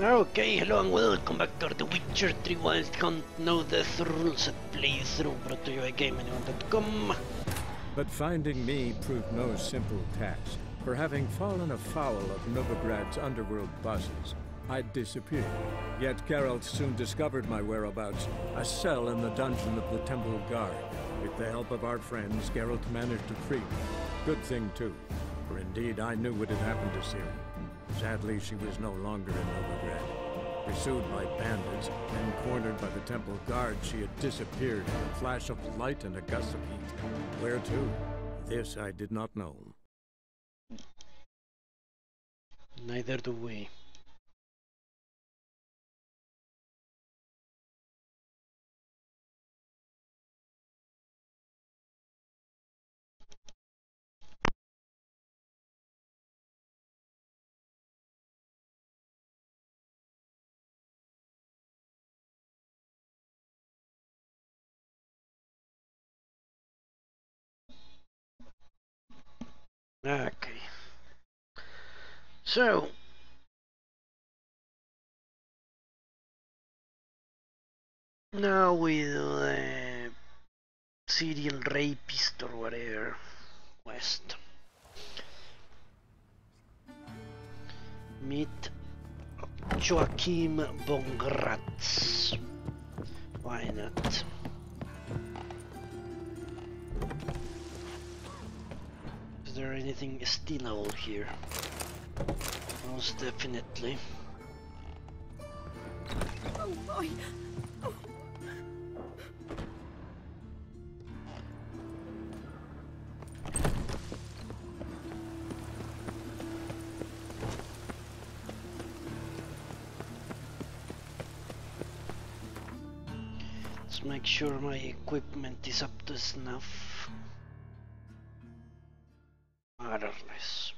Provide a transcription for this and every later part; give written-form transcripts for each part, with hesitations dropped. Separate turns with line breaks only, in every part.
Okay, hello and welcome back to the Witcher 3 Wild Hunt No Death Rules at Playthrough, brought to you by GameAnyone.com.
But finding me proved no simple task. For having fallen afoul of Novigrad's underworld bosses, I'd disappeared. Yet Geralt soon discovered my whereabouts, a cell in the dungeon of the Temple Guard. With the help of our friends, Geralt managed to free me. Good thing too, for indeed I knew what had happened to Ciri. Sadly, she was no longer in Novigrad. Pursued by bandits, then cornered by the Temple Guard, she had disappeared in a flash of light and a gust of heat. Where to? This I did not know.
Neither do we. Okay. So, now with serial rapist or whatever quest. Meet Joachim von Gratz. Why not? Is there anything stealable here? Most definitely.
Oh boy! Oh.
Let's make sure my equipment is up to snuff. More or less.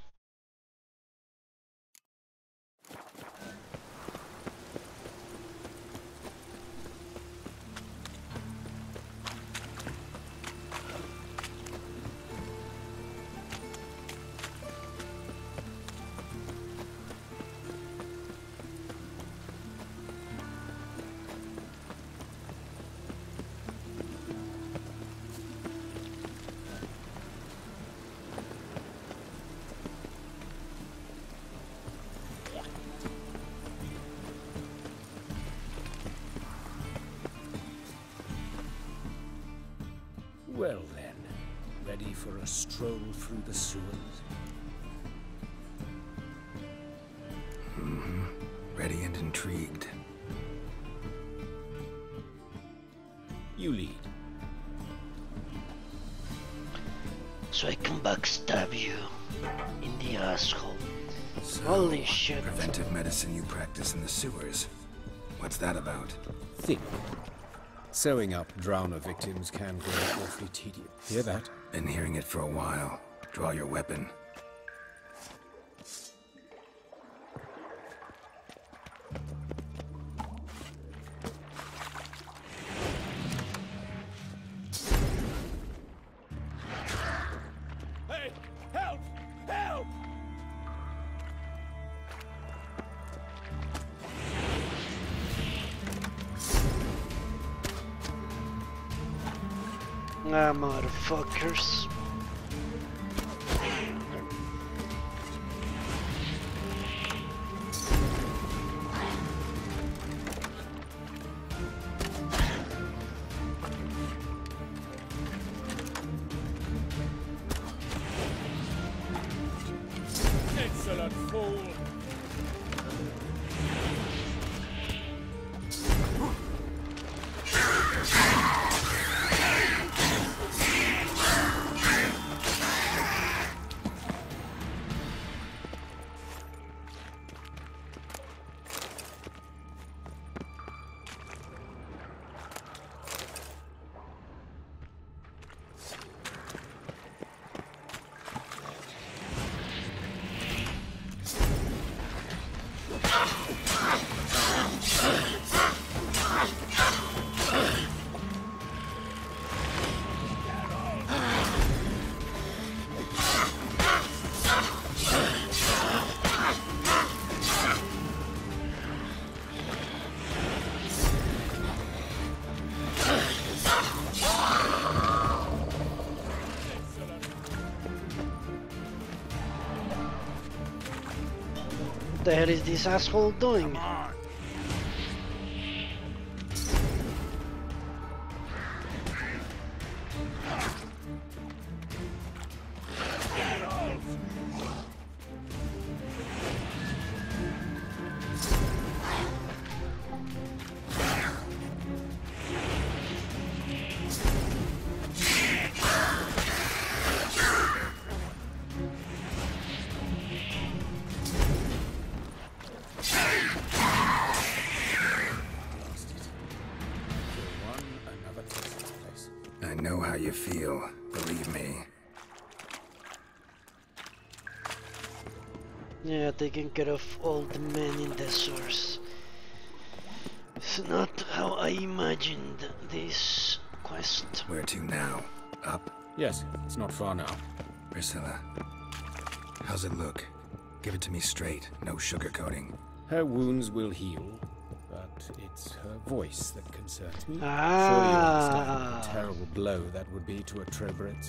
Well then, ready for a stroll through the sewers?
Mm-hmm. Ready and intrigued.
You lead.
So I can backstab you in the asshole.
So,
Holy shit.
preventive medicine you practice in the sewers. What's that about?
Think. Sewing up drowner victims can grow awfully tedious. Hear that?
Been hearing it for a while. Draw your weapon.
Hey! Help! Help!
Ah, motherfuckers.
Insolent fool!
the hell is this asshole doing?
I know how you feel, believe me.
Yeah, taking care of all the men in the source. It's not how I imagined this quest.
Where to now? Up?
Yes, it's not far now.
Priscilla, how's it look? Give it to me straight, no sugarcoating.
Her wounds will heal, but it's her voice that concerns me.
Ah.
Surely you understand what a terrible blow that would be to a Troberet.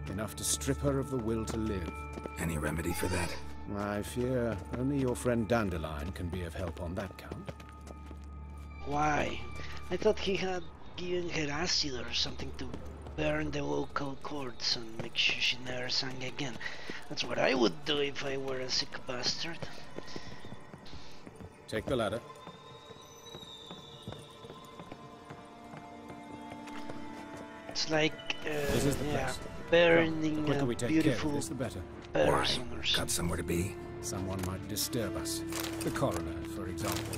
Enough to strip her of the will to live.
Any remedy for that?
I fear only your friend Dandelion can be of help on that count.
Why? I thought he had given her acid or something to burn the vocal cords and make sure she never sang again. That's what I would do if I were a sick bastard.
Take the ladder.
It's like,
This is the
yeah,
place.
burning
The quicker
a
we take care
beautiful
of this, the better.
Why?
person or
Got
something.
somewhere to be?
Someone might disturb us. The coroner, for example.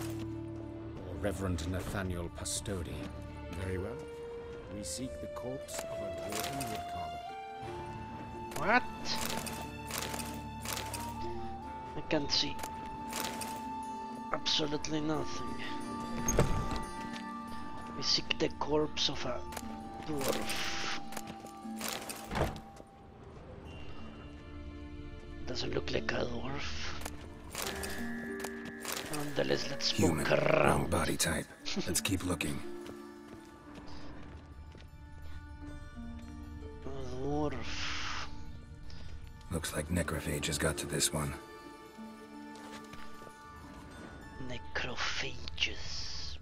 Or Reverend Nathaniel Pastodi. Very well. We seek the corpse of a dwarven woodcarver.
What? I can't see absolutely nothing. We seek the corpse of a dwarf. Doesn't look like a dwarf. Nonetheless, let's
Human,
poke
wrong
around.
body type. Let's keep looking.
A dwarf.
Looks like necrophages got to this one.
Necrophages.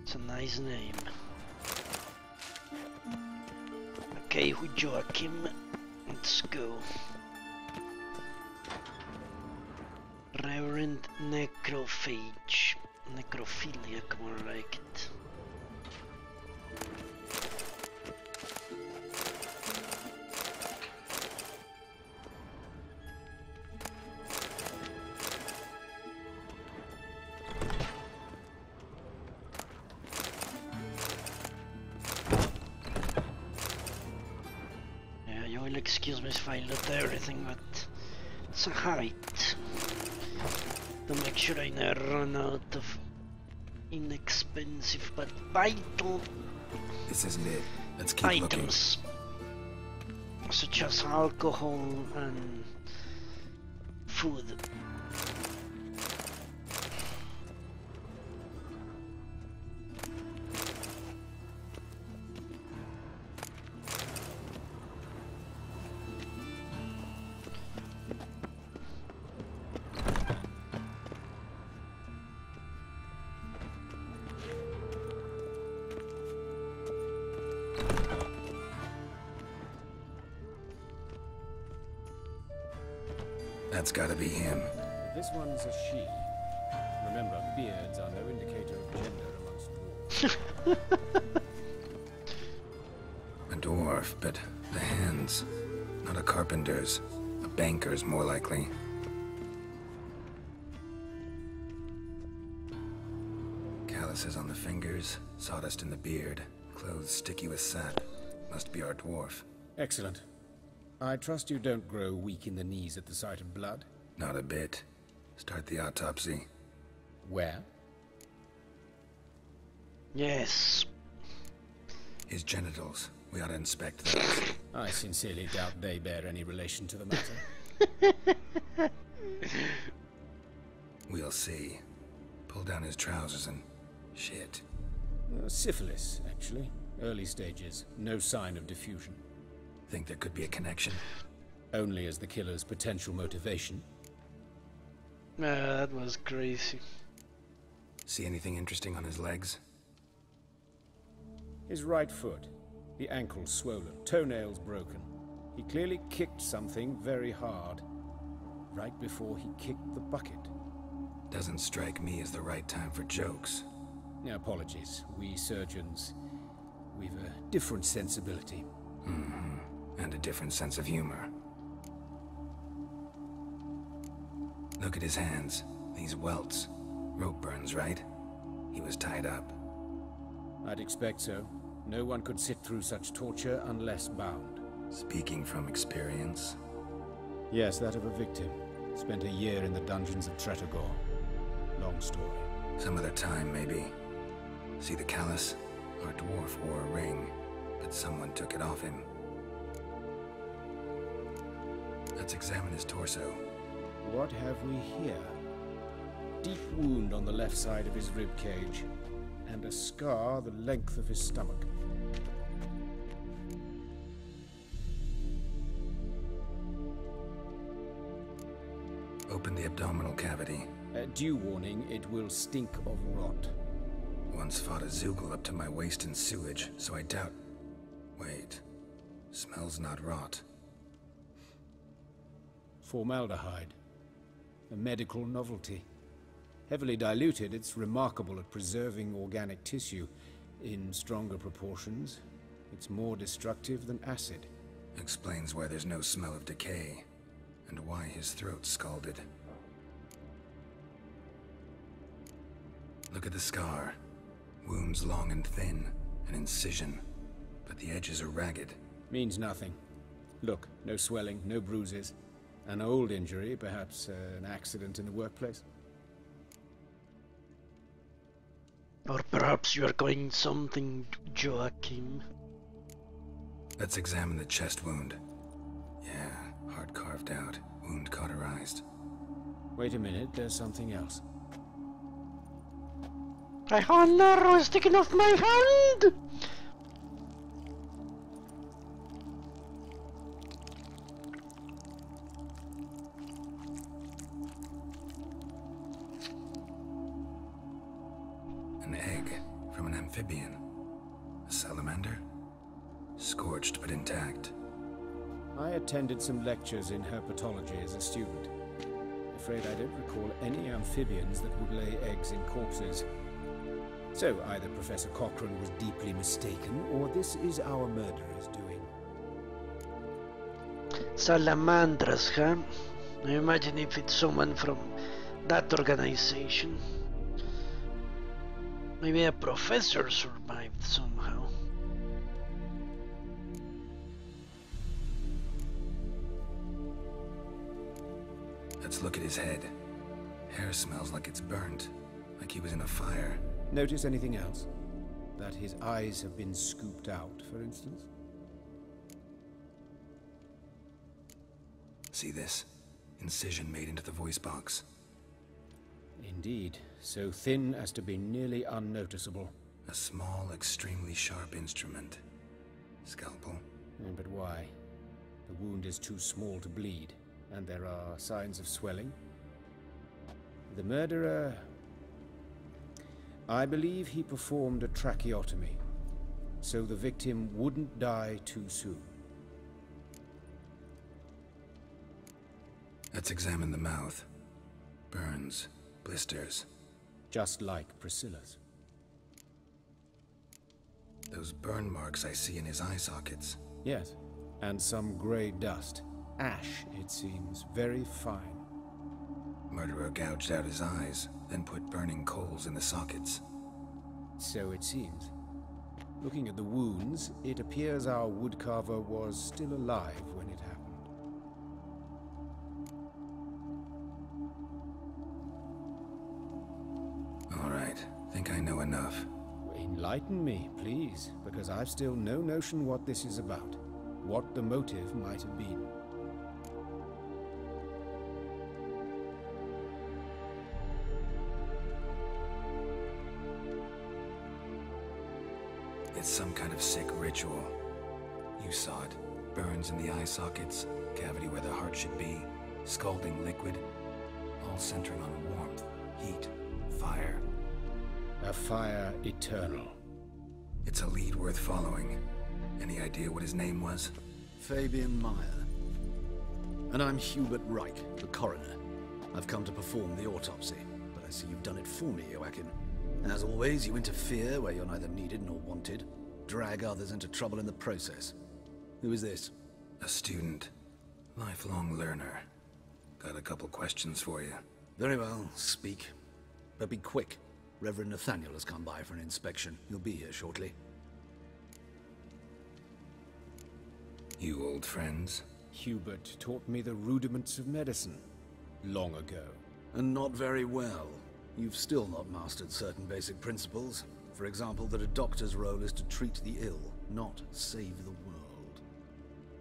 It's a nice name. Okay, with Joachim, let's go. Reverend Necrophage. Necrophilia, more like it. Yeah, you will excuse me if I loot everything, but it's a habit. To make sure I never run out of inexpensive but vital
This isn't it. Let's keep looking.
items, such as alcohol and food.
That's gotta be him.
This one's a she. Remember, beards are no indicator of gender amongst dwarves.
A dwarf, but the hands. Not a carpenter's. A banker's, more likely. Calluses on the fingers, sawdust in the beard, clothes sticky with sap. Must be our dwarf.
Excellent. I trust you don't grow weak in the knees at the sight of blood.
Not a bit. Start the autopsy.
Where?
Yes.
His genitals. We ought to inspect those.
I sincerely doubt they bear any relation to the matter.
We'll see. Pull down his trousers and... shit.
Syphilis, actually. Early stages. No sign of diffusion.
Think there could be a connection?
Only as the killer's potential motivation.
That was crazy.
See anything interesting on his legs?
His right foot. The ankle swollen, toenails broken. He clearly kicked something very hard. Right before he kicked the bucket.
Doesn't strike me as the right time for jokes.
Apologies. We surgeons, we've a different sensibility.
And a different sense of humor. Look at his hands. These welts. Rope burns, right? He was tied up.
I'd expect so. No one could sit through such torture unless bound.
Speaking from experience?
Yes, that of a victim. Spent a year in the dungeons of Tretogor. Long story.
Some other time, maybe. See the callus? Our dwarf wore a ring, but someone took it off him. Let's examine his torso.
What have we here? Deep wound on the left side of his rib cage, and a scar the length of his stomach.
Open the abdominal cavity.
Due warning, it will stink of rot.
Once fought a Zoogle up to my waist in sewage, so I doubt... Wait. Smells not rot.
Formaldehyde. A medical novelty. Heavily diluted, it's remarkable at preserving organic tissue. In stronger proportions, it's more destructive than acid.
Explains why there's no smell of decay, and why his throat's scalded. Look at the scar. Wounds long and thin, an incision, but the edges are ragged.
Means nothing. Look, no swelling, no bruises. An old injury, perhaps an accident in the workplace.
Or perhaps you are going something, Joachim.
Let's examine the chest wound. Yeah, heart carved out, wound cauterized.
Wait a minute, there's something else.
I have an arrow sticking off my hand!
An egg from an amphibian. A salamander? Scorched but intact.
I attended some lectures in herpetology as a student. Afraid I don't recall any amphibians that would lay eggs in corpses. So either Professor Cochrane was deeply mistaken, or this is our murderer's doing.
Salamandras, huh? I imagine if it's someone from that organization. Maybe a professor survived somehow.
Let's look at his head. Hair smells like it's burnt, like he was in a fire.
Notice anything else? That his eyes have been scooped out, for instance?
See this? Incision made into the voice box.
Indeed, so thin as to be nearly unnoticeable.
A small, extremely sharp instrument. Scalpel.
But why? The wound is too small to bleed, and there are signs of swelling. The murderer... I believe he performed a tracheotomy, so the victim wouldn't die too soon.
Let's examine the mouth. Burns, blisters.
Just like Priscilla's.
Those burn marks I see in his eye sockets.
Yes, and some grey dust. Ash, it seems, very fine.
Murderer gouged out his eyes, then put burning coals in the sockets.
So it seems. Looking at the wounds, it appears our woodcarver was still alive when it happened.
All right, think I know enough.
Enlighten me, please, because I've still no notion what this is about. What the motive might have been.
It's some kind of sick ritual. You saw it. Burns in the eye sockets, cavity where the heart should be, scalding liquid. all centering on warmth, heat, fire.
A fire eternal.
It's a lead worth following. Any idea what his name was?
Fabian Meyer. And I'm Hubert Reich, the coroner. I've come to perform the autopsy, but I see you've done it for me, Joachim. As always, you interfere where you're neither needed nor wanted. Drag others into trouble in the process. Who is this?
A student. Lifelong learner. Got a couple questions for you.
Very well, speak. But be quick. Reverend Nathaniel has come by for an inspection. He'll be here shortly.
You old friends?
Hubert taught me the rudiments of medicine long ago.
And not very well. You've still not mastered certain basic principles. For example, that a doctor's role is to treat the ill, not save the world.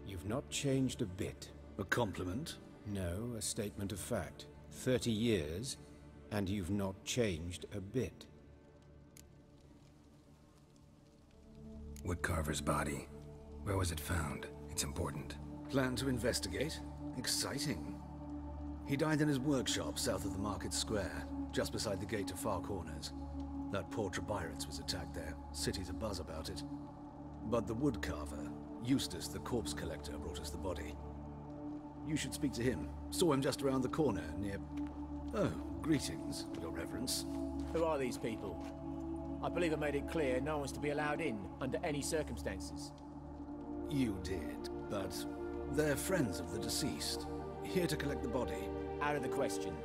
You've not changed a bit.
A compliment?
No, a statement of fact. 30 years, and you've not changed a bit.
Woodcarver's body. Where was it found? It's important.
Plan to investigate? Exciting. He died in his workshop south of the market square, just beside the gate to Far Corners. That poor Trebirates was attacked there. City's abuzz about it. But the woodcarver, Eustace the corpse collector, brought us the body. You should speak to him. Saw him just around the corner, near... Oh, greetings, Your Reverence.
Who are these people? I believe I made it clear no one's to be allowed in, under any circumstances.
You did, but they're friends of the deceased. Here to collect the body.
Out of the question.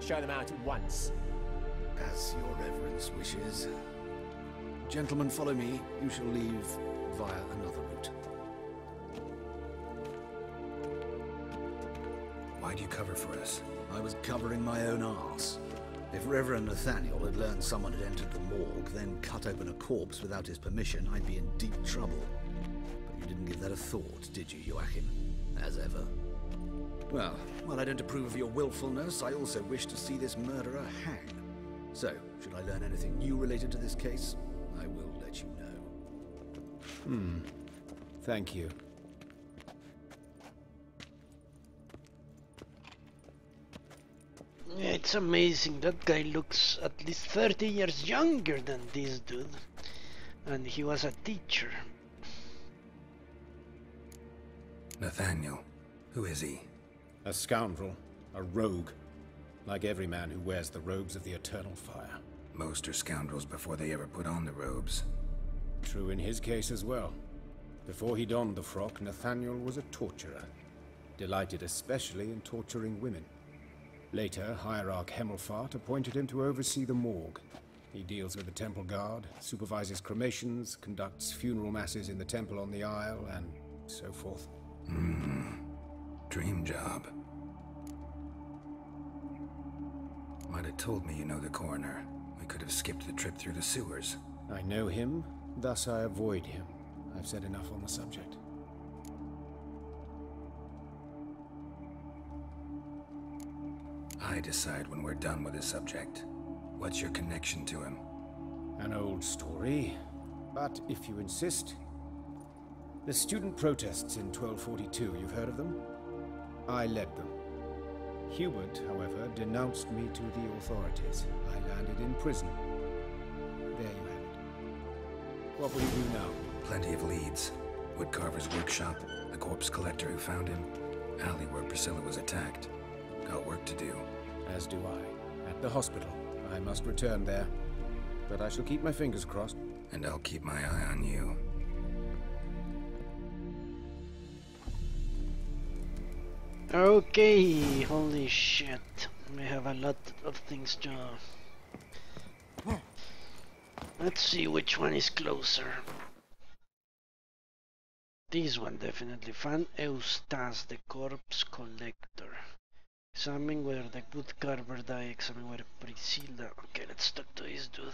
Show them out at once.
As Your Reverence wishes. Gentlemen, follow me. You shall leave via another route.
Why'd you cover for us?
I was covering my own arse. If Reverend Nathaniel had learned someone had entered the morgue, then cut open a corpse without his permission, I'd be in deep trouble. But you didn't give that a thought, did you, Joachim? As ever. Well, while I don't approve of your willfulness, I also wish to see this murderer hang. So, should I learn anything new related to this case, I will let you know.
Thank you.
It's amazing, that guy looks at least 30 years younger than this dude. And he was a teacher.
Nathaniel. Who is he?
A scoundrel. A rogue. Like every man who wears the robes of the Eternal Fire.
Most are scoundrels before they ever put on the robes.
True in his case as well. Before he donned the frock, Nathaniel was a torturer. Delighted especially in torturing women. Later, Hierarch Hemmelfart appointed him to oversee the morgue. He deals with the temple guard, supervises cremations, conducts funeral masses in the temple on the Isle, and so forth.
Dream job. Might have told me you know the coroner. We could have skipped the trip through the sewers.
I know him, thus I avoid him. I've said enough on the subject.
I decide when we're done with the subject. What's your connection to him?
An old story, but if you insist... The student protests in 1242, you've heard of them? I led them. Hubert, however, denounced me to the authorities. I landed in prison. There you have it. What will you do now?
Plenty of leads. Woodcarver's workshop, the corpse collector who found him, alley where Priscilla was attacked. Got work to do.
As do I. At the hospital. I must return there. But I shall keep my fingers crossed.
And I'll keep my eye on you.
Okay, holy shit. We have a lot of things to... Let's see which one is closer. This one definitely. Find Eustace, the corpse collector. Examine where the woodcarver died. Examine where Priscilla... Okay, let's talk to this dude.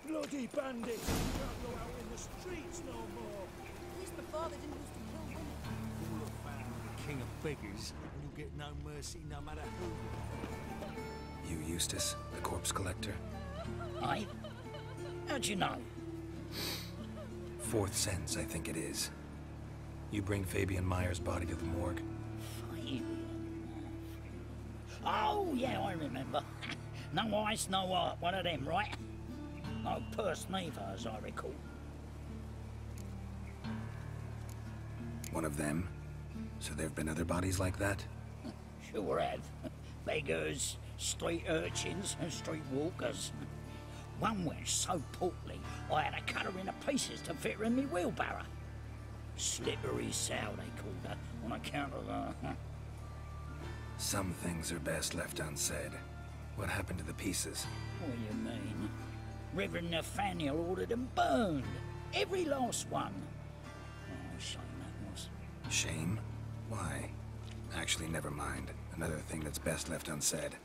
Bloody bandits! You can't go out in the streets no more!
At least before they didn't used to kill women.
Look, man, the king of beggars, and you get no mercy no matter who.
You Eustace, the corpse collector?
Aye? How'd you know?
Fourth sense, I think it is. You bring Fabian Meyer's body to the morgue?
Oh, yeah, I remember. No ice, no art, one of them, right? No purse neither, as I recall.
One of them? So there've been other bodies like that?
Sure have. Beggars, street urchins, and street walkers. One went so portly, I had to cut her into pieces to fit her in me wheelbarrow. Slippery sow, they called her, on account of her.
Some things are best left unsaid. What happened to the pieces?
What do you mean? Reverend Nathaniel ordered them burned. Every last one. Oh, shame that was.
Shame? Why? Actually, never mind. Another thing that's best left unsaid.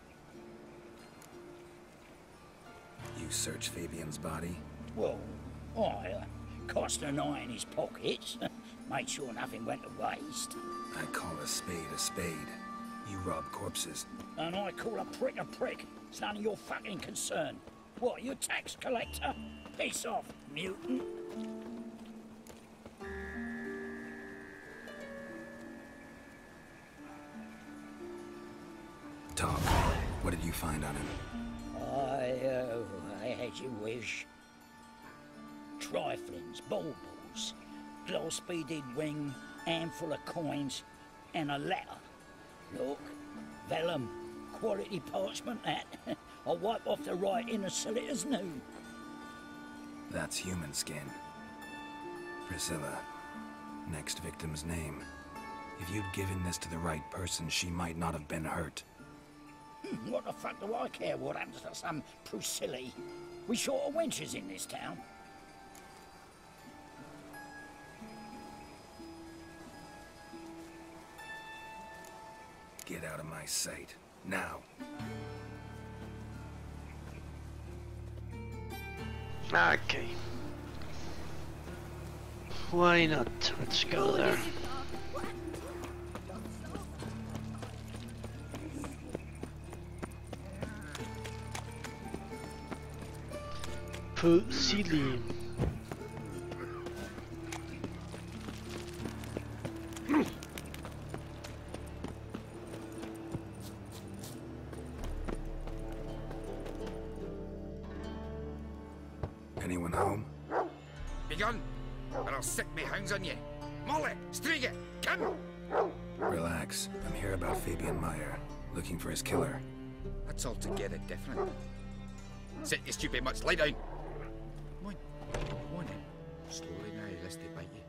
You searched Fabian's body?
Well, I cast an eye in his pockets. Made sure nothing went to waste.
I call a spade a spade. You rob corpses.
And I call a prick a prick. It's none of your fucking concern. What, you tax collector? Piss off, mutant.
Talk. What did you find on him?
I had you wish. Triflings, baubles, glass-beaded ring, handful of coins, and a letter. Look, vellum, quality parchment that. I'll wipe off the writing and sell it as new.
That's human skin. Priscilla. Next victim's name. If you'd given this to the right person, she might not have been hurt.
What the fuck do I care what happens to some Priscilla? We short of wenches in this town.
Get out of my sight. Now.
Okay. Why not? Let's go there. Silly.
Anyone home?
Begun, or I'll sick me hounds on you. Molly, Striga, come!
Relax. I'm here about Fabian Meyer, looking for his killer.
That's altogether different. Sit, you stupid mutts, lie down. Come on then. Slowly now, lest they bite you.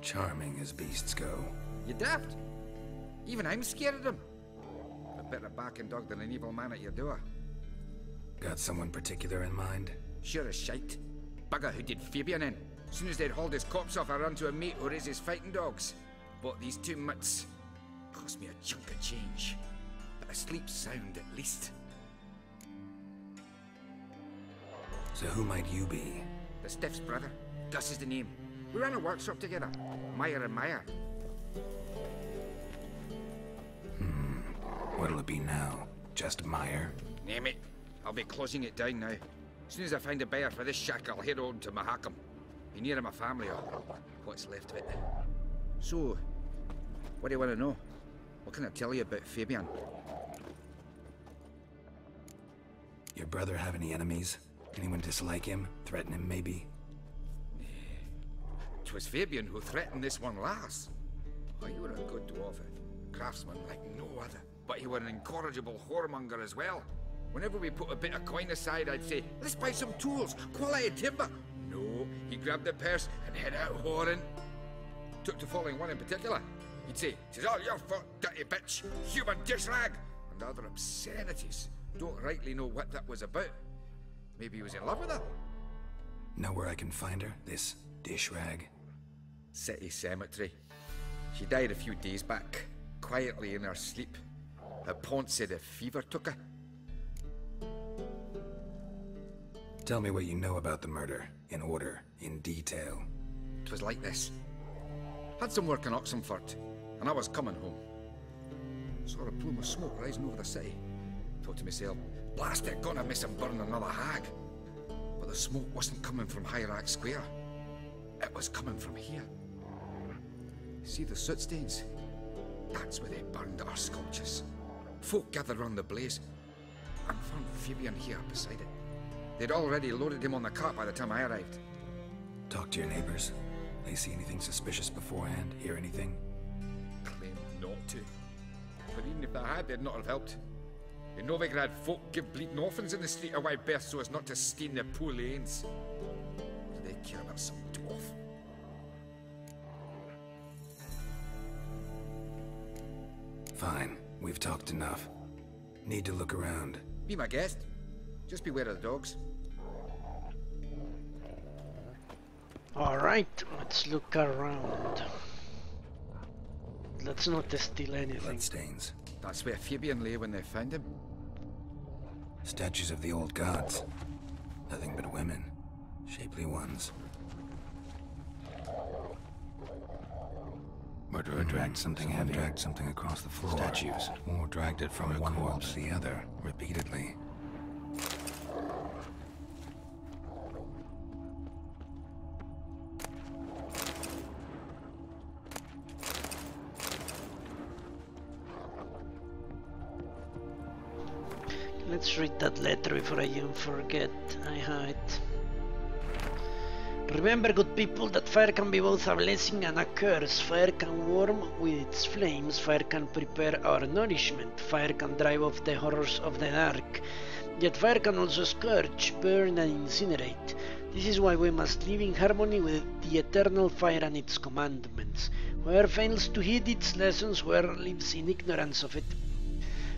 Charming as beasts go.
You daft? Even I'm scared of them. A better backing dog than an evil man at your door.
Got someone particular in mind?
Sure as shite. Bugger who did Fabian in. As soon as they'd hauled his corpse off, I ran to a mate who raised his fighting dogs. Bought these two mutts. Cost me a chunk of change. But I sleep sound at least.
So who might you be?
The Stiff's brother. Gus is the name. We ran a workshop together. Meyer and Meyer.
What'll it be now? Just Meyer?
Name it. I'll be closing it down now. As soon as I find a buyer for this shack, I'll head on to Mahakam. Be near my family or what's left of it. So, what do you want to know? What can I tell you about Fabian?
Your brother have any enemies? Anyone dislike him? Threaten him, maybe?
'Twas Fabian who threatened this one last. Oh, you were a good dwarf, a craftsman like no other. But he were an incorrigible whoremonger as well. Whenever we put a bit of coin aside, I'd say, let's buy some tools, quality timber. No, he grabbed the purse and head out whoring. Took to following one in particular. He'd say, "'Tis all your fault, dirty bitch, human dish rag," and other obscenities. Don't rightly know what that was about. Maybe he was in love with her.
Know where I can find her? This dish rag?
City cemetery. She died a few days back, quietly in her sleep. Her pont said a fever took her.
Tell me what you know about the murder, in order, in detail.
'Twas like this. Had some work in Oxenford, and I was coming home. Saw a plume of smoke rising over the city. Thought to myself, blast it, gonna miss him burn another hag. But the the smoke wasn't coming from Hierarch Square. It was coming from here. See the soot stains? That's where they burned our sculptures. Folk gathered round the blaze and found Fabian here beside it. They'd already loaded him on the cart by the time I arrived.
Talk to your neighbors. They see anything suspicious beforehand? Hear anything?
Claimed not to. But even if they had, they'd not have helped. In Novigrad, folk give bleeding orphans in the street a wide berth so as not to stain their poor lanes. What do they care about some dwarf?
Fine. We've talked enough. Need to look around.
Be my guest. Just beware of the dogs.
Alright, let's look around. Let's not steal anything.
Bloodstains.
That's where Fabian lay when they found him.
Statues of the old gods. Nothing but women. Shapely ones. Murderer dragged something heavy. Dragged something across the floor. Statues. Or dragged it from one wall to the other, repeatedly.
Let's read that letter before I even forget. I have it. Remember, good people, that fire can be both a blessing and a curse. Fire can warm with its flames, fire can prepare our nourishment, fire can drive off the horrors of the dark. Yet fire can also scorch, burn and incinerate. This is why we must live in harmony with the eternal fire and its commandments. Whoever fails to heed its lessons, whoever lives in ignorance of it,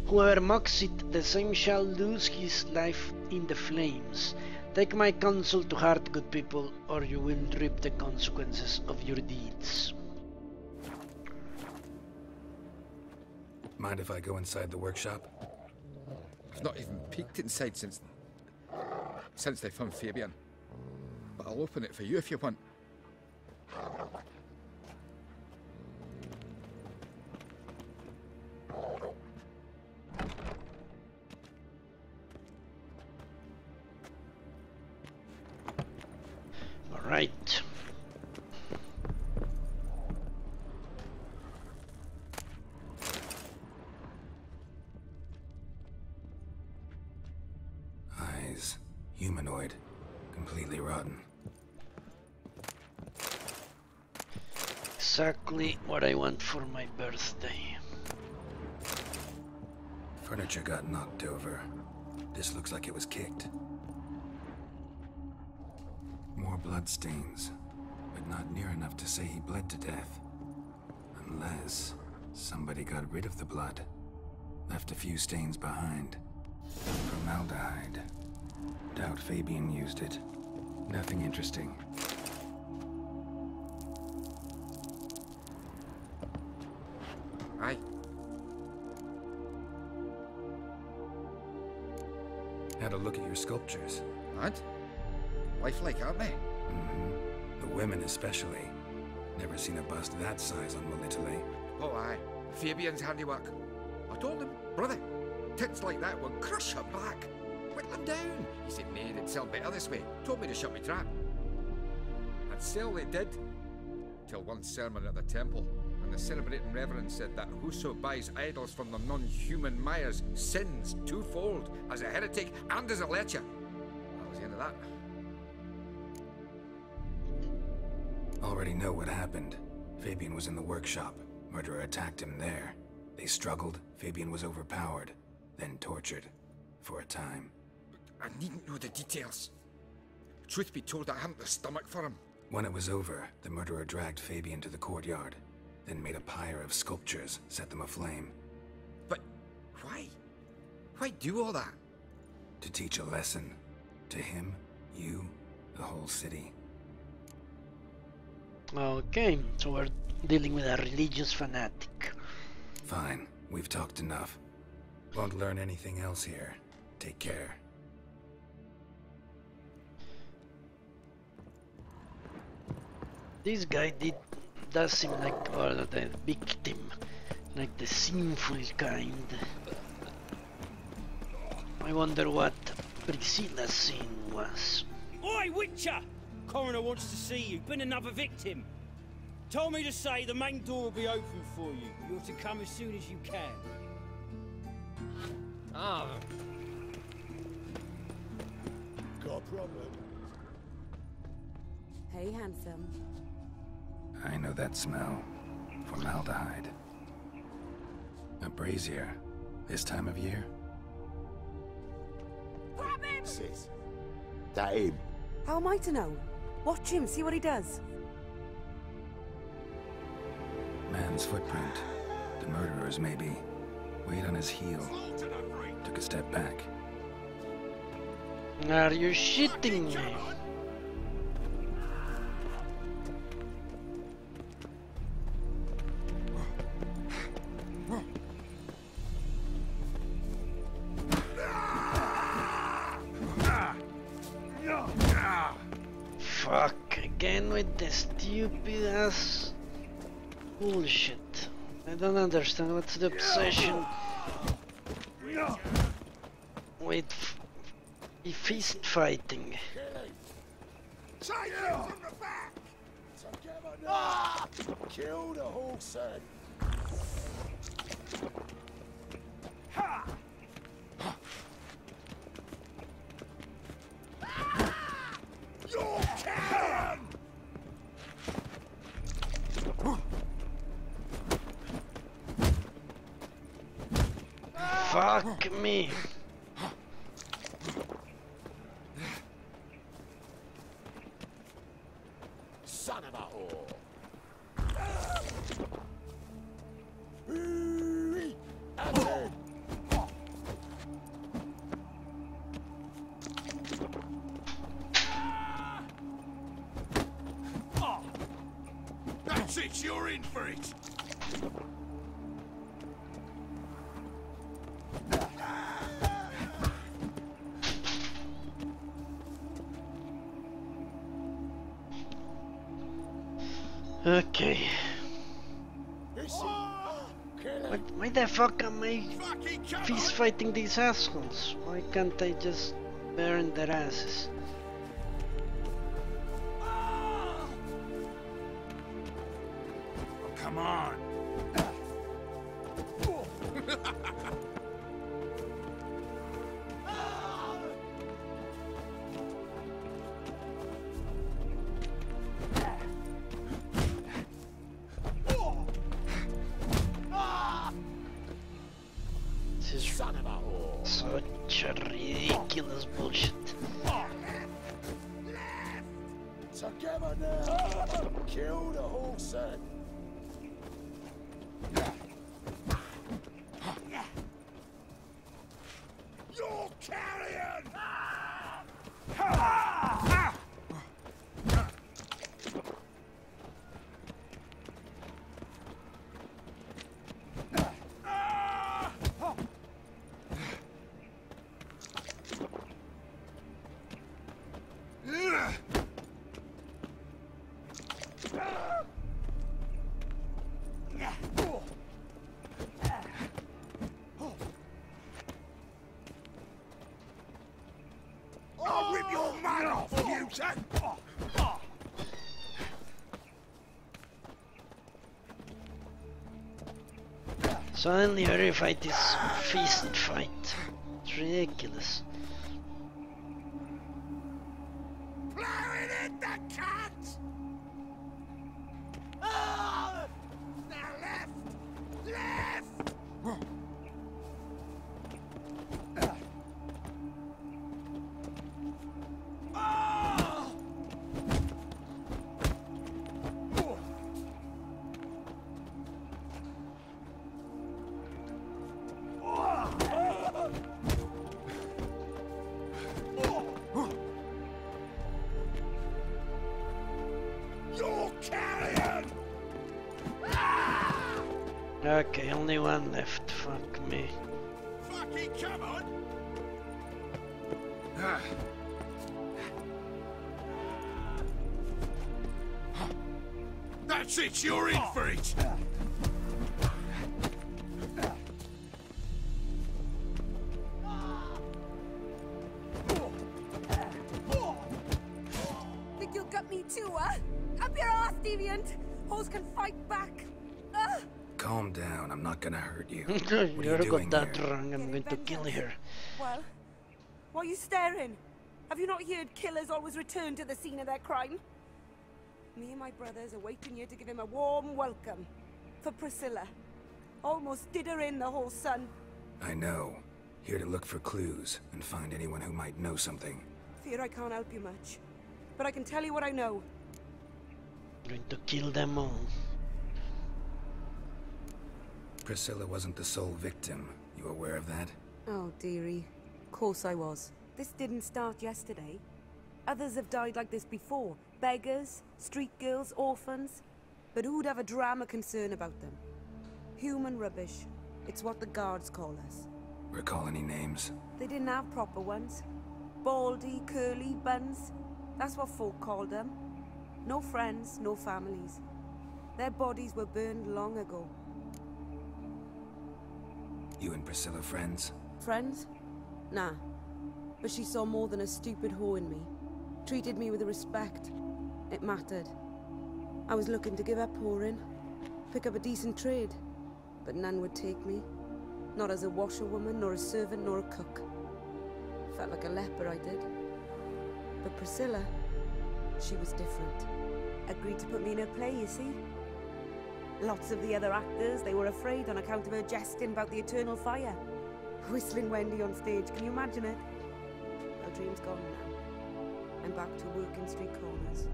whoever mocks it, the same shall lose his life in the flames. Take my counsel to heart, good people, or you will reap the consequences of your deeds.
Mind if I go inside the workshop?
I've not even peeked inside since they found Fabian. But I'll open it for you if you want.
Right.
Eyes. Humanoid. Completely rotten.
Exactly what I want for my birthday.
Furniture got knocked over. This looks like it was kicked. More bloodstains, but not near enough to say he bled to death. Unless somebody got rid of the blood. Left a few stains behind. Formaldehyde. Doubt Fabian used it. Nothing interesting.
Aye.
Had a look at your sculptures.
And? Lifelike, aren't they?
Mm-hmm. The women especially. Never seen a bust that size on Melitele.
Oh aye. Fabian's handiwork. I told him, brother, tits like that will crush her back. Whittle them down. He said, nay, they'd sell better this way. Told me to shut my trap. And sell they did. Till one sermon at the temple, and the celebrating reverend said that whoso buys idols from the non-human Mayas sins twofold, as a heretic and as a lecher. That was the end of that.
Already know what happened. Fabian was in the workshop. Murderer attacked him there. They struggled. Fabian was overpowered, then tortured. For a time.
I needn't know the details. Truth be told, I hadn't the stomach for him.
When it was over, the murderer dragged Fabian to the courtyard, then made a pyre of sculptures, set them aflame.
But why? Why do all that?
To teach a lesson. To him, you, the whole city.
Okay, so we're dealing with a religious fanatic.
Fine, we've talked enough. Won't learn anything else here. Take care.
This guy does seem like the victim, like the sinful kind. I wonder what Priscilla's sin was.
Hey, Witcher! Coroner wants to see you. Been another victim. Told me to say the main door will be open for you. You're to come as soon as you can.
Ah.
Got a problem?
Hey, handsome.
I know that smell. Formaldehyde. A brazier. This time of year?
Grab him!
Sis. That him?
How am I to know? Watch him, see what he does.
Man's footprint. The murderer's maybe. Weight on his heel. Took a step back.
Are you shitting me? Fuck, again with the stupid ass bullshit. I don't understand what's the obsession with fist fighting.
Take him from the back! Together now! Kill the horse head! Ha! You're carrion!
Fuck me.
Son of a whore! That's it! That's it, you're in for it!
Okay. Why the fuck am I fist fighting these assholes? Why can't I just burn their asses?
Come on.
This is such a ridiculous bullshit.
Together now! Kill the horse head! You're carrion! I'll rip your man off, Mutant!
Suddenly every fight is fist fight. It's ridiculous.
Plowing in the cat! Oh! Now left! Left! Oh! You're carrion!
Okay, only one left. Fuck me.
Fucking come on! That's it, you're in for it!
deviant! Hoes can fight back! Ugh.
Calm down, I'm not gonna hurt you.
You
What are you
got
doing
that
here?
wrong, I'm going to kill her.
Well, why are you staring? Have you not heard killers always return to the scene of their crime? Me and my brothers are waiting here to give him a warm welcome. For Priscilla. Almost did her in, the whole son.
I know. Here to look for clues and find anyone who might know something.
Fear I can't help you much. But I can tell you what I know.
I'm going to kill them all.
Priscilla wasn't the sole victim. You aware of that?
Oh, dearie. Of course I was. This didn't start yesterday. Others have died like this before. Beggars, street girls, orphans. But who'd have a drama concern about them? Human rubbish. It's what the guards call us.
Recall any names?
They didn't have proper ones. Baldy, curly, buns. That's what folk called them. No friends, no families. Their bodies were burned long ago.
You and Priscilla friends?
Friends? Nah. But she saw more than a stupid whore in me. Treated me with respect. It mattered. I was looking to give up whoring. Pick up a decent trade. But none would take me. Not as a washerwoman, nor a servant, nor a cook. Felt like a leper, I did. But Priscilla, she was different. Agreed to put me in her play, you see? Lots of the other actors, they were afraid on account of her jesting about the eternal fire. Whistling Wendy on stage, can you imagine it? Our dream's gone now. I'm back to working street corners.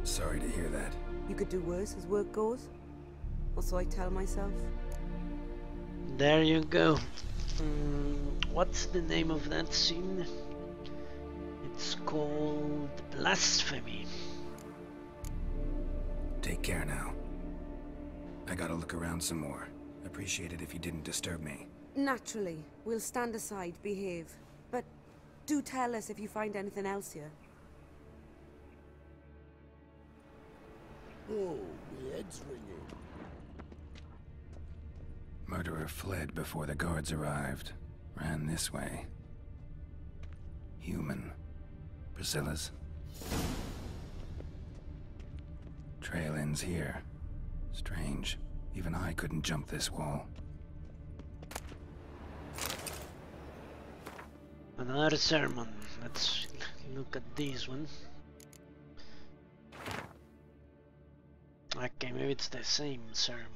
Sorry to hear that.
You could do worse as work goes. Or so I tell myself.
There you go. What's the name of that scene? It's called Blasphemy.
Take care now. I gotta look around some more. Appreciate it if you didn't disturb me.
Naturally, we'll stand aside, behave. But do tell us if you find anything else here.
Oh, my head's ringing.
Murderer fled before the guards arrived. Ran this way. Human. Priscilla's. Trail ends here. Strange. Even I couldn't jump this wall.
Another sermon. Let's look at this one. Okay, maybe it's the same sermon.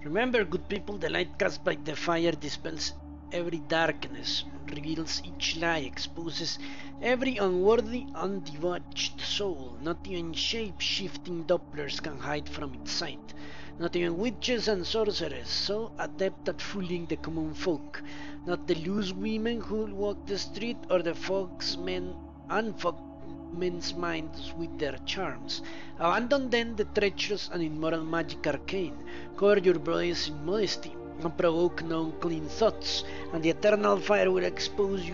Remember, good people, the light cast by the fire dispels every darkness, reveals each lie, exposes every unworthy, undebauched soul. Not even shape-shifting Dopplers can hide from its sight. Not even witches and sorcerers, so adept at fooling the common folk. Not the loose women who walk the street, or the fogs men unfog men's minds with their charms. Abandon then the treacherous and immoral magic arcane. Cover your bodies in modesty, and provoke no unclean thoughts, and the eternal fire will expose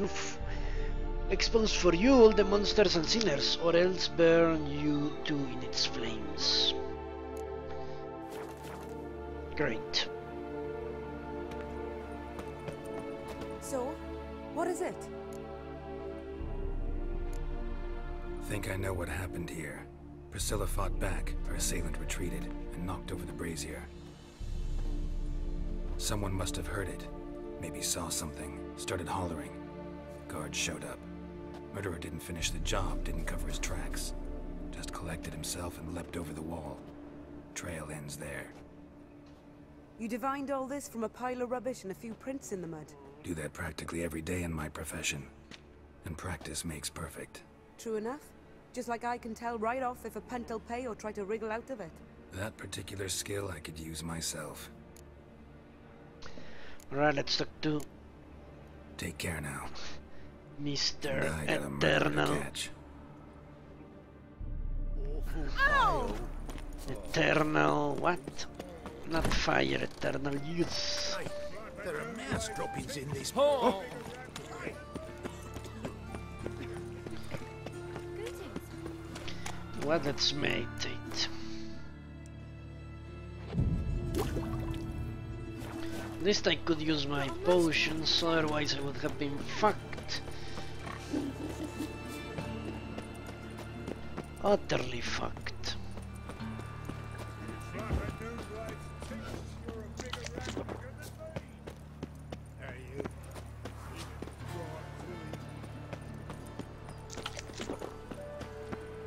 for you all the monsters and sinners, or else burn you too in its flames. Great.
So, what is it?
Think I know what happened here. Priscilla fought back, her assailant retreated, and knocked over the brazier. Someone must have heard it. Maybe saw something, started hollering. Guards showed up. Murderer didn't finish the job, didn't cover his tracks. Just collected himself and leapt over the wall. Trail ends there.
You divined all this from a pile of rubbish and a few prints in the mud.
Do that practically every day in my profession. And practice makes perfect.
True enough. Just like I can tell right off if a punt'll pay or try to wriggle out of it.
That particular skill I could use myself.
Alright, let's talk to
Take care now.
Mr.
I got a murderer to
Eternal.
catch.
Ow!
Eternal what? Not fire, eternal youth.
There are mouse droppings in this.
Oh!
Well, let's meditate. At least I could use my potions, otherwise I would have been fucked. Utterly fucked.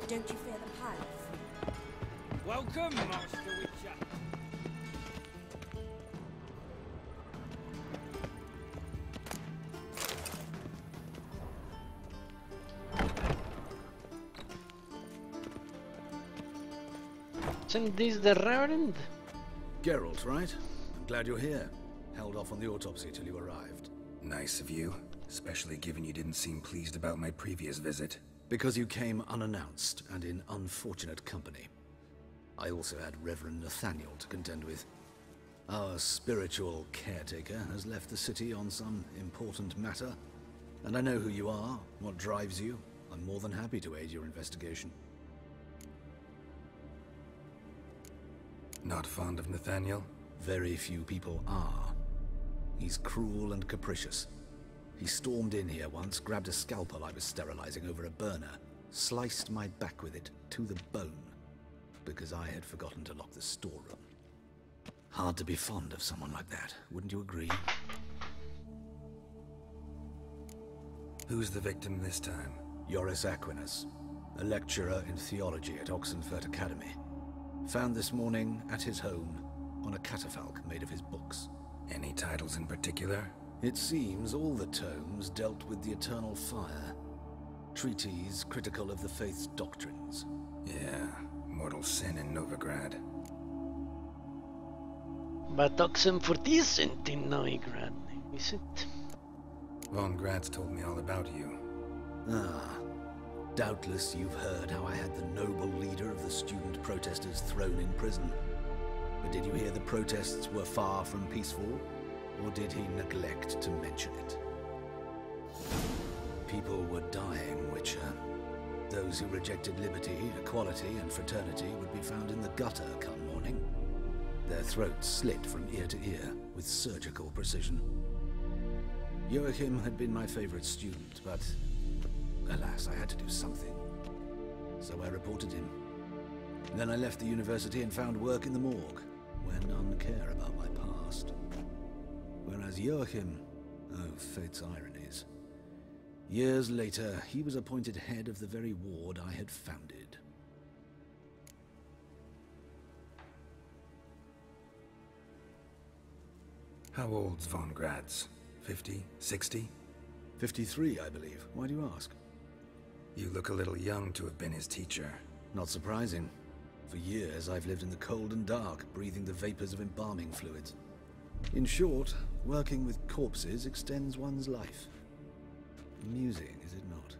Don't you fear the pirates?
Welcome, Master Witcher.
Isn't this the Reverend?
Geralt, right? I'm glad you're here. Held off on the autopsy till you arrived.
Nice of you, especially given you didn't seem pleased about my previous visit.
Because you came unannounced and in unfortunate company. I also had Reverend Nathaniel to contend with. Our spiritual caretaker has left the city on some important matter, and I know who you are, what drives you. I'm more than happy to aid your investigation.
Not fond of Nathaniel?
Very few people are. He's cruel and capricious. He stormed in here once, grabbed a scalpel I was sterilizing over a burner, sliced my back with it to the bone, because I had forgotten to lock the storeroom. Hard to be fond of someone like that, wouldn't you agree?
Who's the victim this time?
Joris Aquinas, a lecturer in theology at Oxenfurt Academy. Found this morning at his home on a catafalque made of his books.
Any titles in particular?
It seems all the tomes dealt with the eternal fire. Treatises critical of the faith's doctrines.
Yeah, mortal sin in Novigrad.
But Oxenfurt isn't in Novigrad, is it?
Von Grad's told me all about you.
Ah. Doubtless you've heard how I had the noble leader of the student protesters thrown in prison. But did you hear the protests were far from peaceful? Or did he neglect to mention it? People were dying, Witcher. Those who rejected liberty, equality, and fraternity would be found in the gutter come morning. Their throats slit from ear to ear with surgical precision. Joachim had been my favorite student, but alas, I had to do something. So I reported him. Then I left the university and found work in the morgue, where none care about my past. Whereas Joachim, oh, fate's ironies. Years later, he was appointed head of the very ward I had founded.
How old's Von Grad's? 50? 60?
53, I believe. Why do you ask?
You look a little young to have been his teacher.
Not surprising. For years, I've lived in the cold and dark, breathing the vapors of embalming fluids. In short, working with corpses extends one's life. Amusing, is it not?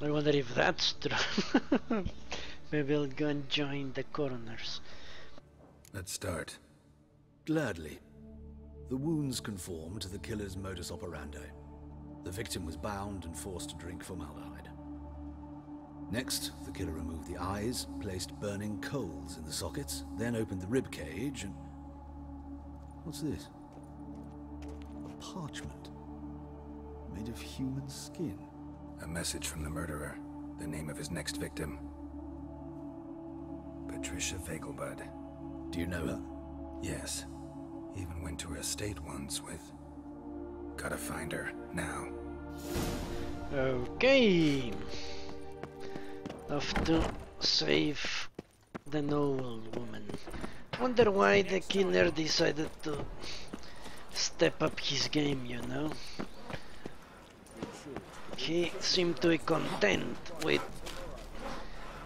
I wonder if that's true. Maybe I'll go and join the coroners.
Let's start.
Gladly. The wounds conform to the killer's modus operandi. The victim was bound and forced to drink formaldehyde. Next, the killer removed the eyes, placed burning coals in the sockets, then opened the rib cage and... What's this? A parchment. Made of human skin.
A message from the murderer. The name of his next victim. Patricia Vegelbud.
Do you know her?
Yes. Even went to her estate once with... Gotta find her, now.
Okay. Have to save the noble woman. Wonder why the killer decided to step up his game, you know? He seemed to be content with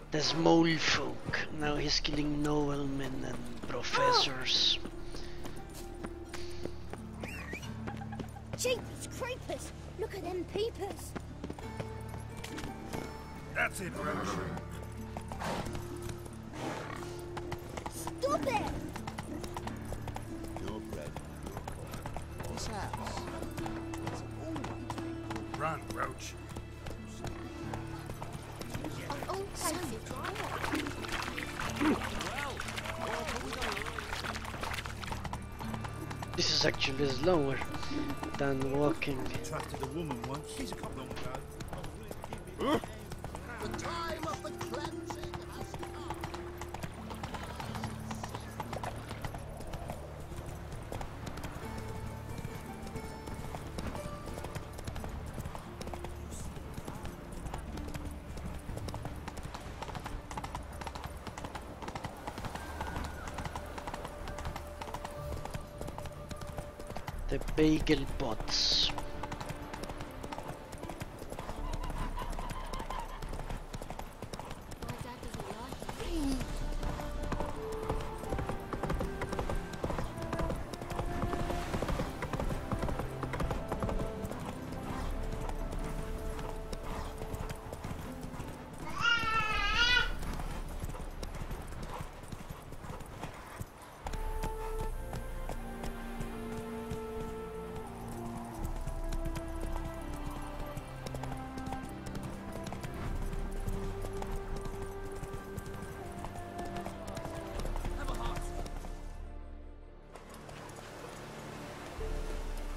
the small folk. Now he's killing noblemen and professors.
Jeepers creepers! Look at them peepers!
That's it, Roach.
Stop it!
Your bread, this house has always been... Run, Roach.
Oh, thank
This is actually slower than walking.
Attracted a woman once. She's a couple of
The bagel bots.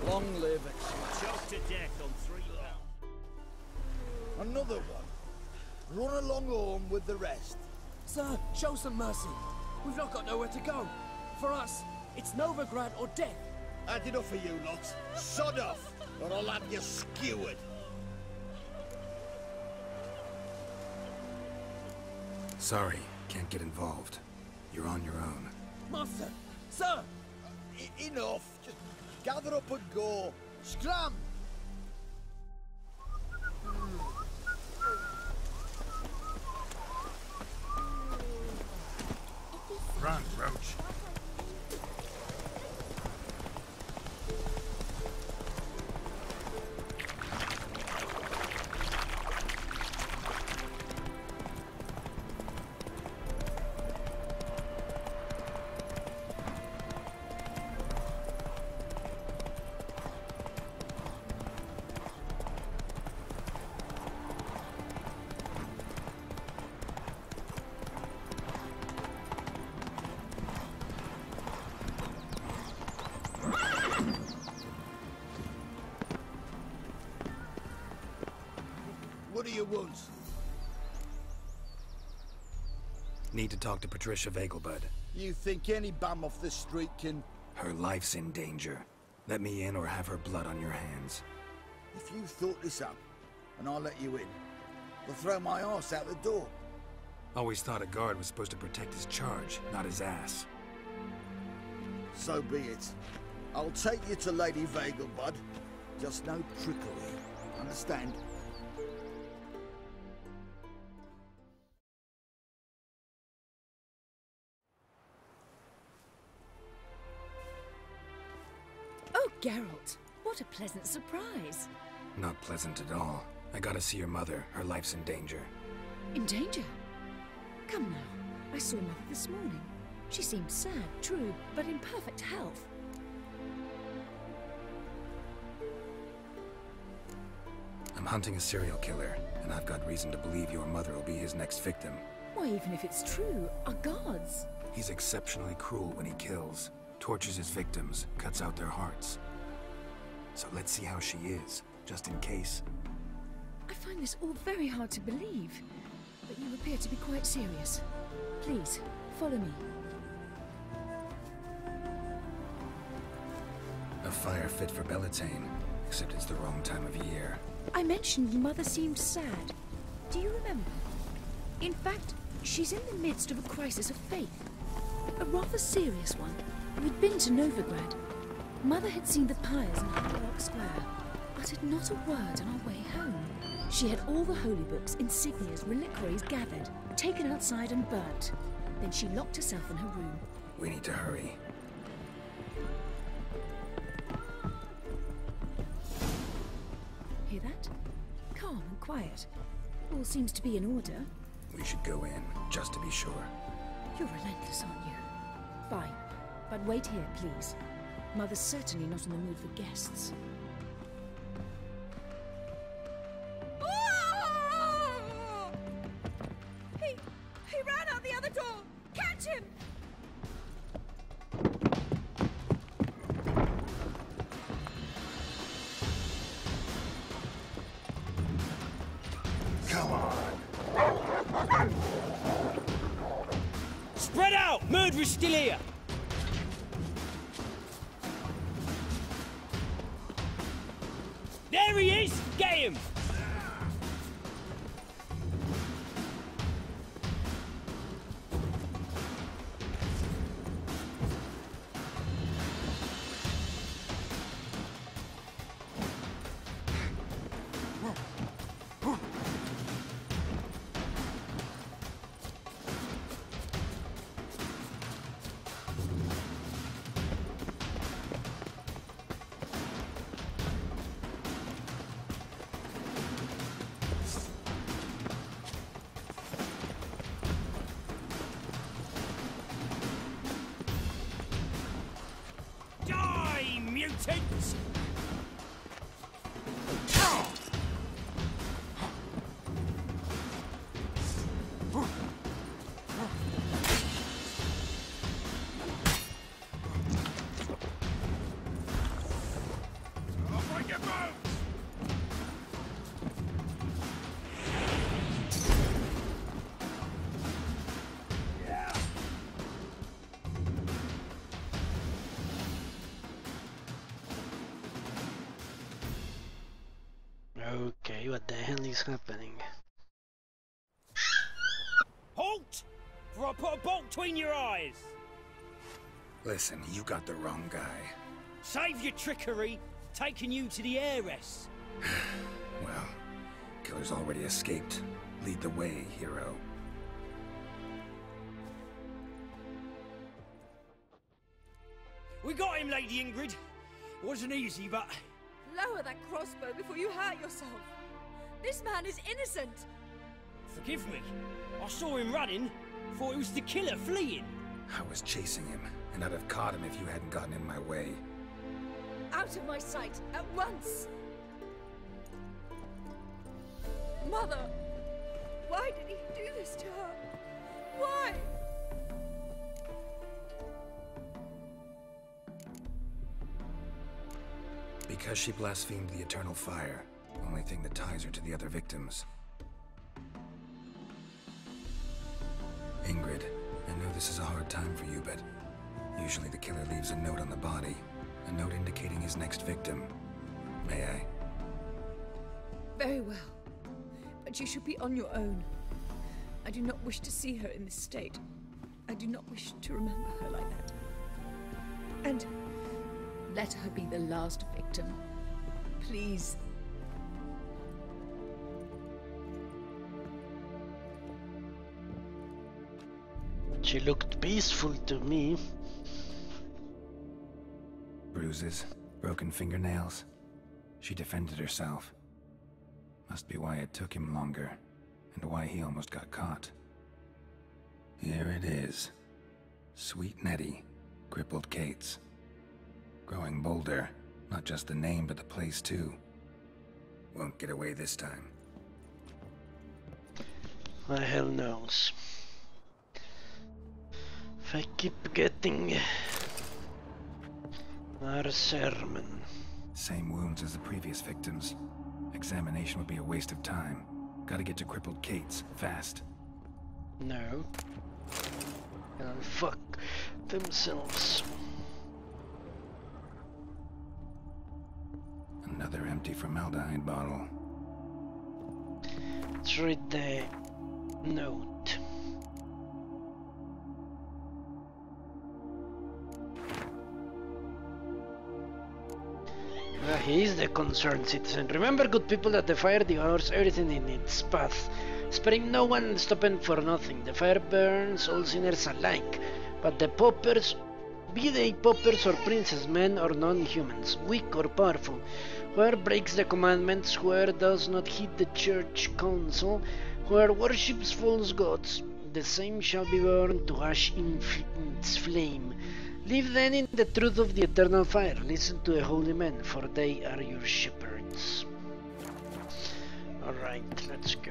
Long live it.
Choked to death on 3 pounds.
Another one. Run along home with the rest.
Sir, show some mercy. We've not got nowhere to go. For us, it's Novigrad or death.
Had enough of you lot. Sod off, or I'll have you skewered.
Sorry, can't get involved. You're on your own.
Master! Sir!
Enough. Just gather up and go. Scram!
Run, Roach.
What do you want?
Need to talk to Patricia Vegelbud.
You think any bum off the street can...
Her life's in danger. Let me in or have her blood on your hands.
If you thought this up, and I'll let you in, I'll throw my arse out the door.
Always thought a guard was supposed to protect his charge, not his ass.
So be it. I'll take you to Lady Vegelbud. Just no trickery. Understand?
Oh, Geralt, what a pleasant surprise.
Not pleasant at all. I gotta see your mother. Her life's in danger.
In danger? Come now, I saw Mother this morning. She seemed sad, true, but in perfect health.
I'm hunting a serial killer, and I've got reason to believe your mother will be his next victim.
Why, even if it's true, our guards.
He's exceptionally cruel when he kills, tortures his victims, cuts out their hearts. So let's see how she is, just in case.
I find this all very hard to believe, but you appear to be quite serious. Please, follow me.
A fire fit for Bellatane, except it's the wrong time of year.
I mentioned Mother seemed sad. Do you remember? In fact, she's in the midst of a crisis of faith. A rather serious one. We'd been to Novigrad. Mother had seen the pyres in Hyde Park Square, uttered not a word on our way home. She had all the holy books, insignias, reliquaries gathered, taken outside and burnt. Then she locked herself in her room.
We need to hurry.
Hear that? Calm and quiet. All seems to be in order.
We should go in, just to be sure.
You're relentless, aren't you? Fine. But wait here, please. Mother's certainly not in the mood for guests.
He ran out the other door! Catch him!
Come on.
Spread out! Murderer's still here! There he is! Get him! tense.
Okay, what the hell is happening?
Halt! For I put a bolt between your eyes.
Listen, you got the wrong guy.
Save your trickery, taking you to the heiress.
Well, killer's already escaped. Lead the way, hero.
We got him, Lady Ingrid. It wasn't easy, but...
Lower that crossbow before you hurt yourself. This man is innocent.
Forgive me. I saw him running. Thought it was the killer fleeing.
I was chasing him, and I'd have caught him if you hadn't gotten in my way.
Out of my sight, at once! Mother! Why did he do this to her? Why?
Because she blasphemed the eternal fire. Only thing that ties her to the other victims. Ingrid, I know this is a hard time for you, but usually the killer leaves a note on the body. A note indicating his next victim. May I?
Very well. But you should be on your own. I do not wish to see her in this state. I do not wish to remember her like that. And let her be the last victim. Please.
She looked peaceful to me.
Bruises, broken fingernails. She defended herself. Must be why it took him longer, and why he almost got caught. Here it is. Sweet Nettie, crippled Kate's. Growing bolder, not just the name but the place too. Won't get away this time.
The hell knows. If I keep getting our sermon.
Same wounds as the previous victims. Examination would be a waste of time. Gotta get to crippled Kate's, fast.
No. They'll fuck themselves.
Another empty formaldehyde bottle.
Let's read the note. He is the concerned citizen. Remember, good people, that the fire devours everything in its path, sparing no one and stopping for nothing. The fire burns all sinners alike, but the paupers, be they paupers or princes, men or non-humans, weak or powerful, whoever breaks the commandments, whoever does not heed the church council, whoever worships false gods, the same shall be burned to ash in its flame. Live then in the truth of the eternal fire. Listen to the holy men, for they are your shepherds. Alright, let's go.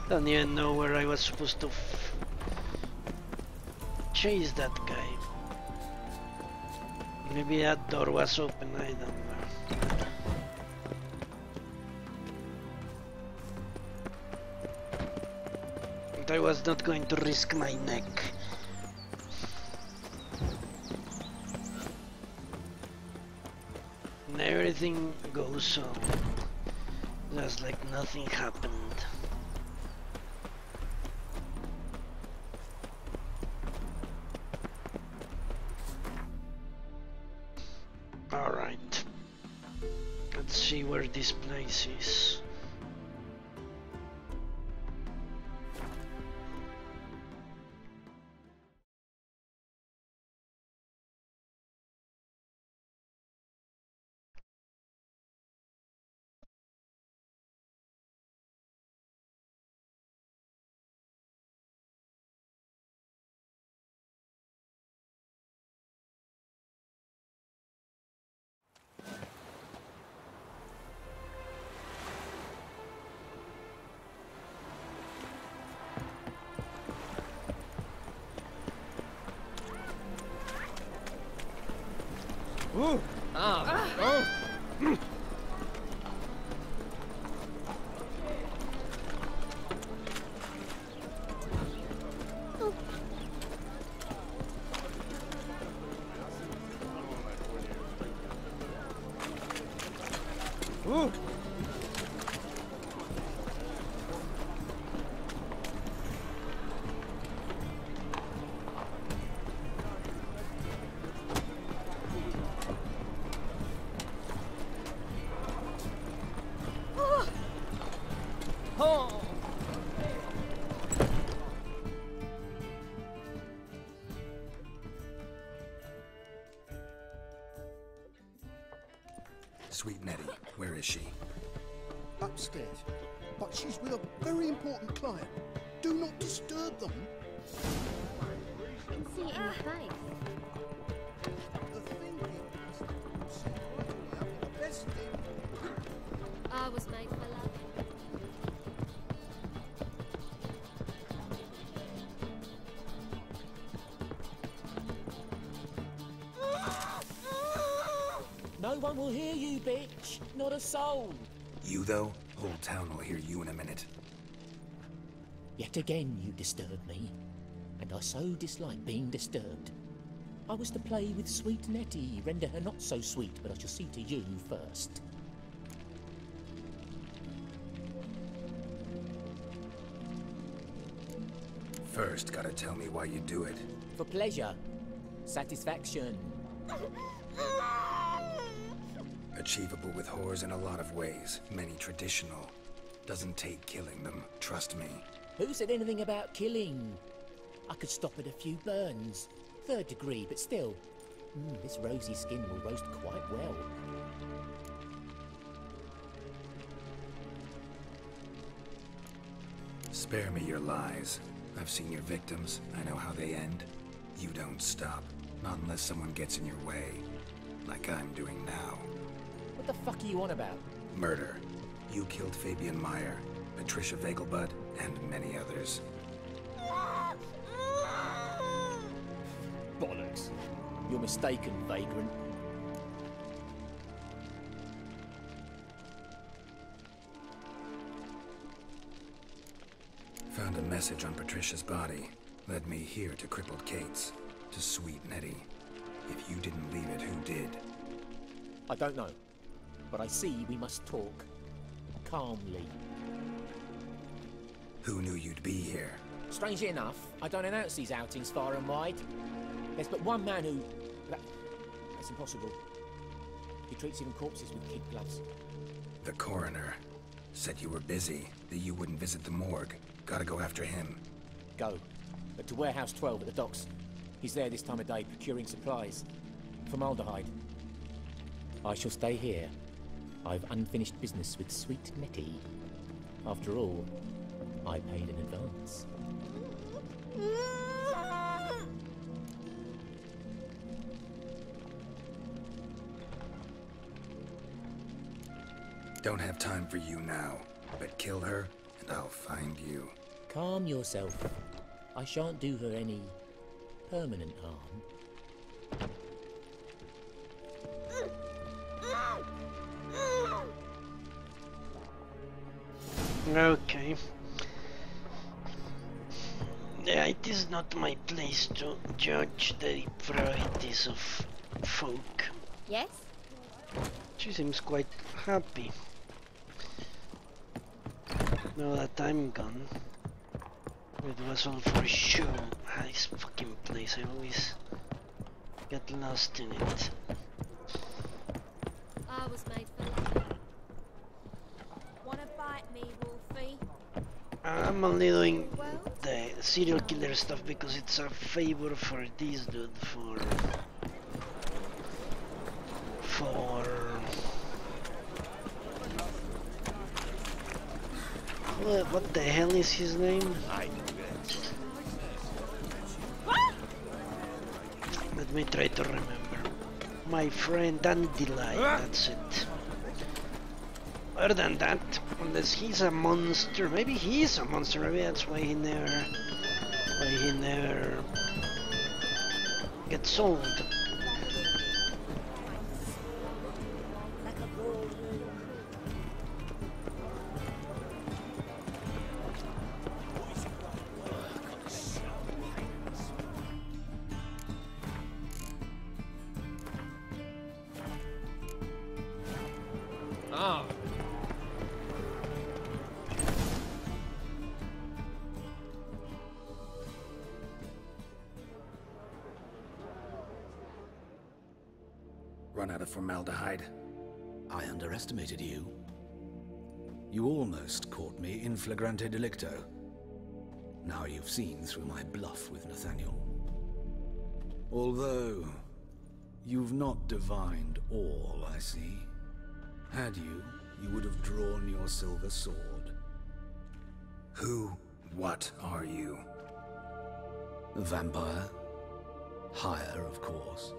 Don't even know where I was supposed to chase that guy. Maybe that door was open, I don't know. I was not going to risk my neck. And everything goes on. Just like nothing happened. Alright. Let's see where this place is.
Sweet Nettie, where is she?
Upstairs. But she's with a very important client. Do not disturb them.
I can see it in your face.
The thing is, the best thing.
I was made for love.
No one will hear you, bitch. Not a soul.
You, though? Whole town will hear you in a minute.
Yet again you disturb me, and I so dislike being disturbed. I was to play with sweet Nettie, render her not so sweet, but I shall see to you first.
First, gotta tell me why you do it.
For pleasure. Satisfaction.
Achievable with whores in a lot of ways, many traditional. Doesn't take killing them, trust me.
Who said anything about killing? I could stop at a few burns. 3rd degree, but still. This rosy skin will roast quite well.
Spare me your lies. I've seen your victims. I know how they end. You don't stop. Not unless someone gets in your way. Like I'm doing now.
What the fuck are you on about?
Murder. You killed Fabian Meyer, Patricia Vegelbud, and many others.
Bollocks. You're mistaken, vagrant.
Found a message on Patricia's body. Led me here to crippled Kate's. To sweet Nettie. If you didn't leave it, who did?
I don't know. But I see we must talk. Calmly.
Who knew you'd be here?
Strangely enough, I don't announce these outings far and wide. There's but one man who... That's impossible. He treats even corpses with kid gloves.
The coroner. Said you were busy, that you wouldn't visit the morgue. Gotta go after him.
Go. But to Warehouse 12 at the docks. He's there this time of day, procuring supplies. Formaldehyde. I shall stay here. I've unfinished business with sweet Nettie. After all, I paid in advance.
Don't have time for you now, but kill her, and I'll find you.
Calm yourself. I shan't do her any permanent harm.
Okay. Yeah, it is not my place to judge the varieties of folk.
Yes?
She seems quite happy. Now that I'm gone. It was all for show. This fucking place, I always get lost in it.
I was made for love.
Wanna bite me, Wolfie?
I'm only doing the serial killer stuff because it's a favor for this dude, what the hell is his name? Let me try to remember. My friend Dandelion, that's it. Other than that, unless he's a monster, maybe he's a monster, maybe that's why he never gets sold.
run out of formaldehyde.
I underestimated you. You almost caught me in flagrante delicto. Now you've seen through my bluff with Nathaniel. Although, you've not divined all, I see. Had you, you would have drawn your silver sword.
What are you?
A vampire. Higher, of course.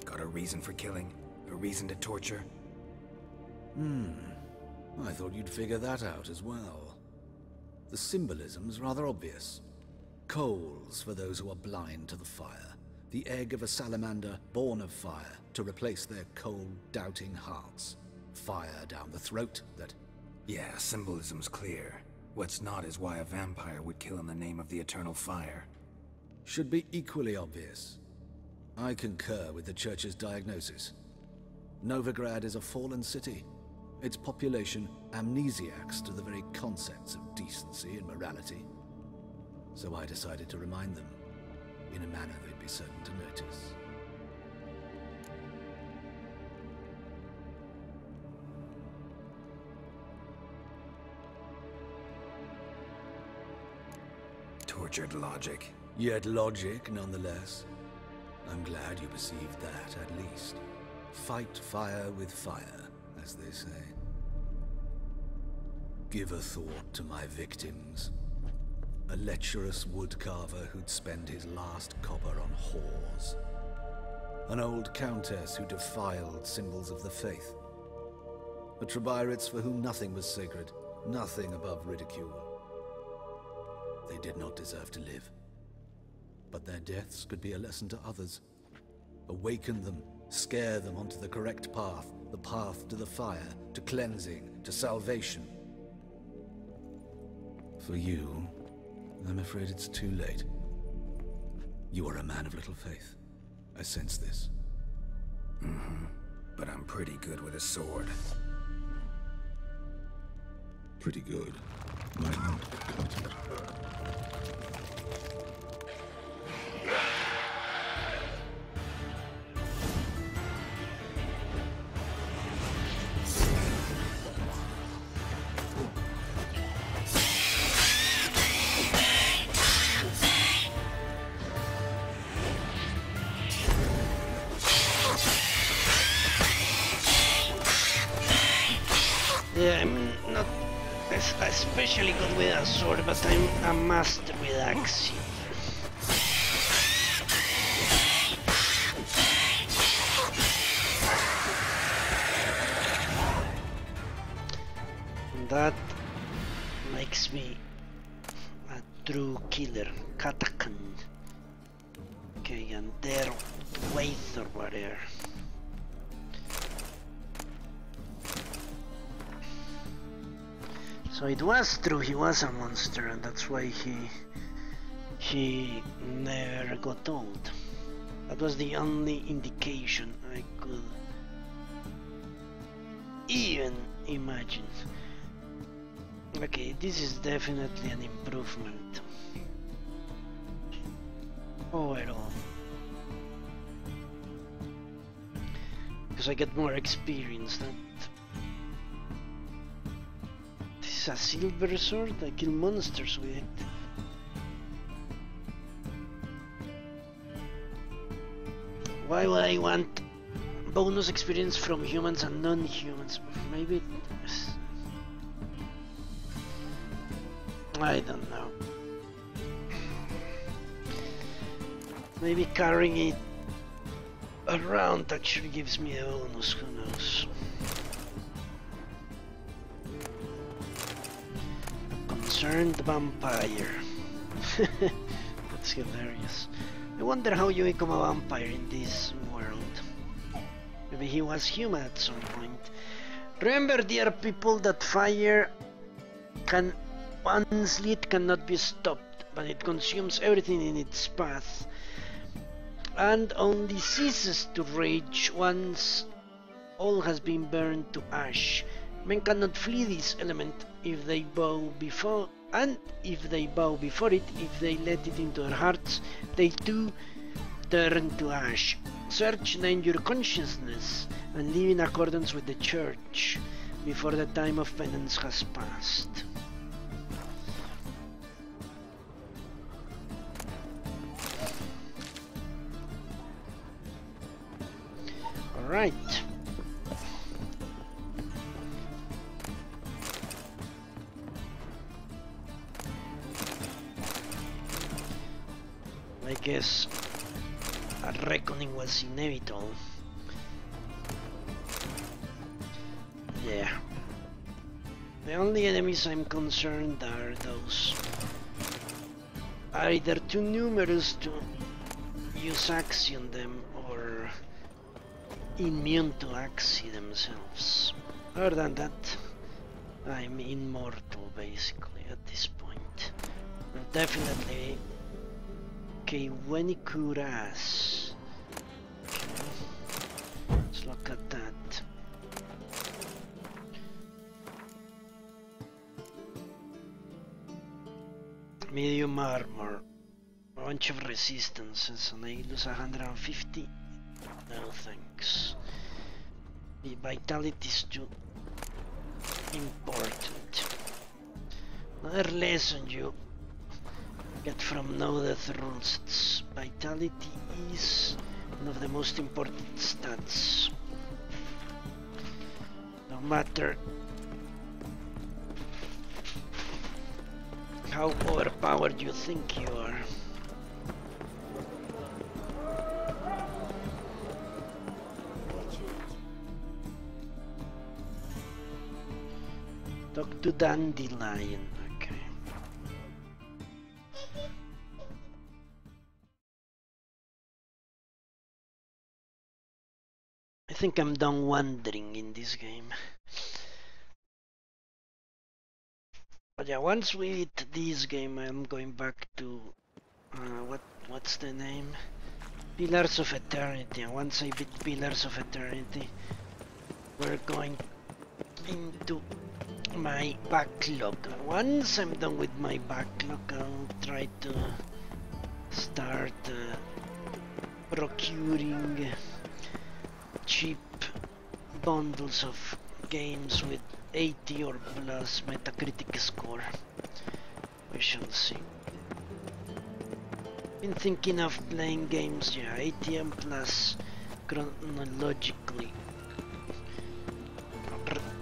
Got a reason for killing? A reason to torture?
I thought you'd figure that out as well. The symbolism's rather obvious. Coals for those who are blind to the fire. The egg of a salamander born of fire to replace their cold, doubting hearts. Fire down the throat that...
Yeah, symbolism's clear. What's not is why a vampire would kill in the name of the eternal fire.
Should be equally obvious. I concur with the Church's diagnosis. Novigrad is a fallen city. Its population amnesiacs to the very concepts of decency and morality. So I decided to remind them, in a manner they'd be certain to notice.
Tortured logic.
Yet logic, nonetheless. I'm glad you perceived that, at least. Fight fire with fire, as they say. Give a thought to my victims. A lecherous woodcarver who'd spend his last copper on whores. An old countess who defiled symbols of the faith. A Trebirates for whom nothing was sacred, nothing above ridicule. They did not deserve to live. But their deaths could be a lesson to others. Awaken them, scare them onto the correct path, the path to the fire, to cleansing, to salvation. For you, I'm afraid it's too late. You are a man of little faith. I sense this.
But I'm pretty good with a sword.
Pretty good. Might not.
Yeah, I'm not especially good with a sword, but I'm a master with axe. That makes me a true killer. Katakan. Okay, and there, Waith or whatever. So it was true, he was a monster, and that's why he never got old. That was the only indication I could even imagine. Okay, this is definitely an improvement overall, because I get more experience. That this is a silver sword. I kill monsters with it. Why would I want bonus experience from humans and non-humans? Maybe I don't know. Maybe carrying it around actually gives me a bonus, who knows. A concerned vampire. That's hilarious. I wonder how you become a vampire in this world. Maybe he was human at some point. Remember, dear people, that fire can... once lit cannot be stopped, but it consumes everything in its path, and only ceases to rage once all has been burned to ash. Men cannot flee this element if they bow before, and if they bow before it, if they let it into their hearts, they too turn to ash. Search then your consciousness and live in accordance with the Church before the time of penance has passed. Alright. I guess a reckoning was inevitable. Yeah. The only enemies I'm concerned are those either too numerous to use Axie on them or immune to Axie themselves. Other than that, I'm immortal basically at this point. And definitely que bueni curas. Okay. Let's look at that. Medium armor, a bunch of resistances, and I lose 150. No thanks. The vitality is too important. Another lesson you get from Know Death Rules. It's vitality is one of the most important stats. No matter how overpowered you think you are. Talk to Dandelion. Okay. I think I'm done wandering in this game. But yeah, once we beat this game, I'm going back to what's the name? Pillars of Eternity. And once I beat Pillars of Eternity, we're going into my backlog. Once I'm done with my backlog, I'll try to start procuring cheap bundles of games with 80 or plus Metacritic score. We shall see. Been thinking of playing games, yeah, 80 and plus chronologically,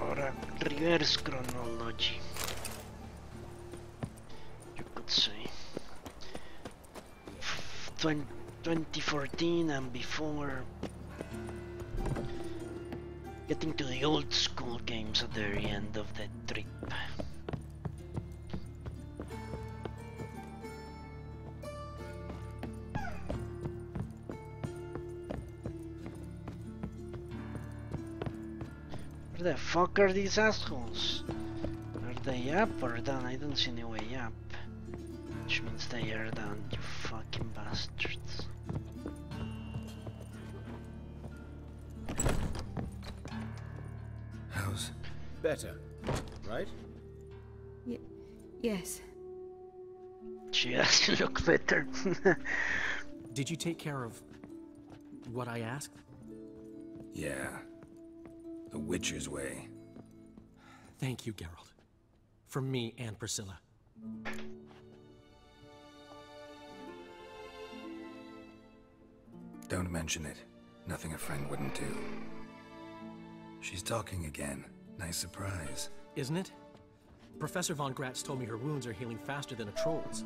or a reverse chronology, you could say. 2014 and before, getting to the old school games at the very end of the trip. Where the fuck are these assholes? Are they up or down? I don't see any way up. Which means they are down, you fucking bastards.
How's...
Better, right?
Yes.
She has to look better.
Did you take care of what I asked?
Yeah. The Witcher's way.
Thank you, Geralt. From me and Priscilla.
Don't mention it. Nothing a friend wouldn't do. She's talking again. Nice surprise.
Isn't it? Professor Von Gratz told me her wounds are healing faster than a troll's.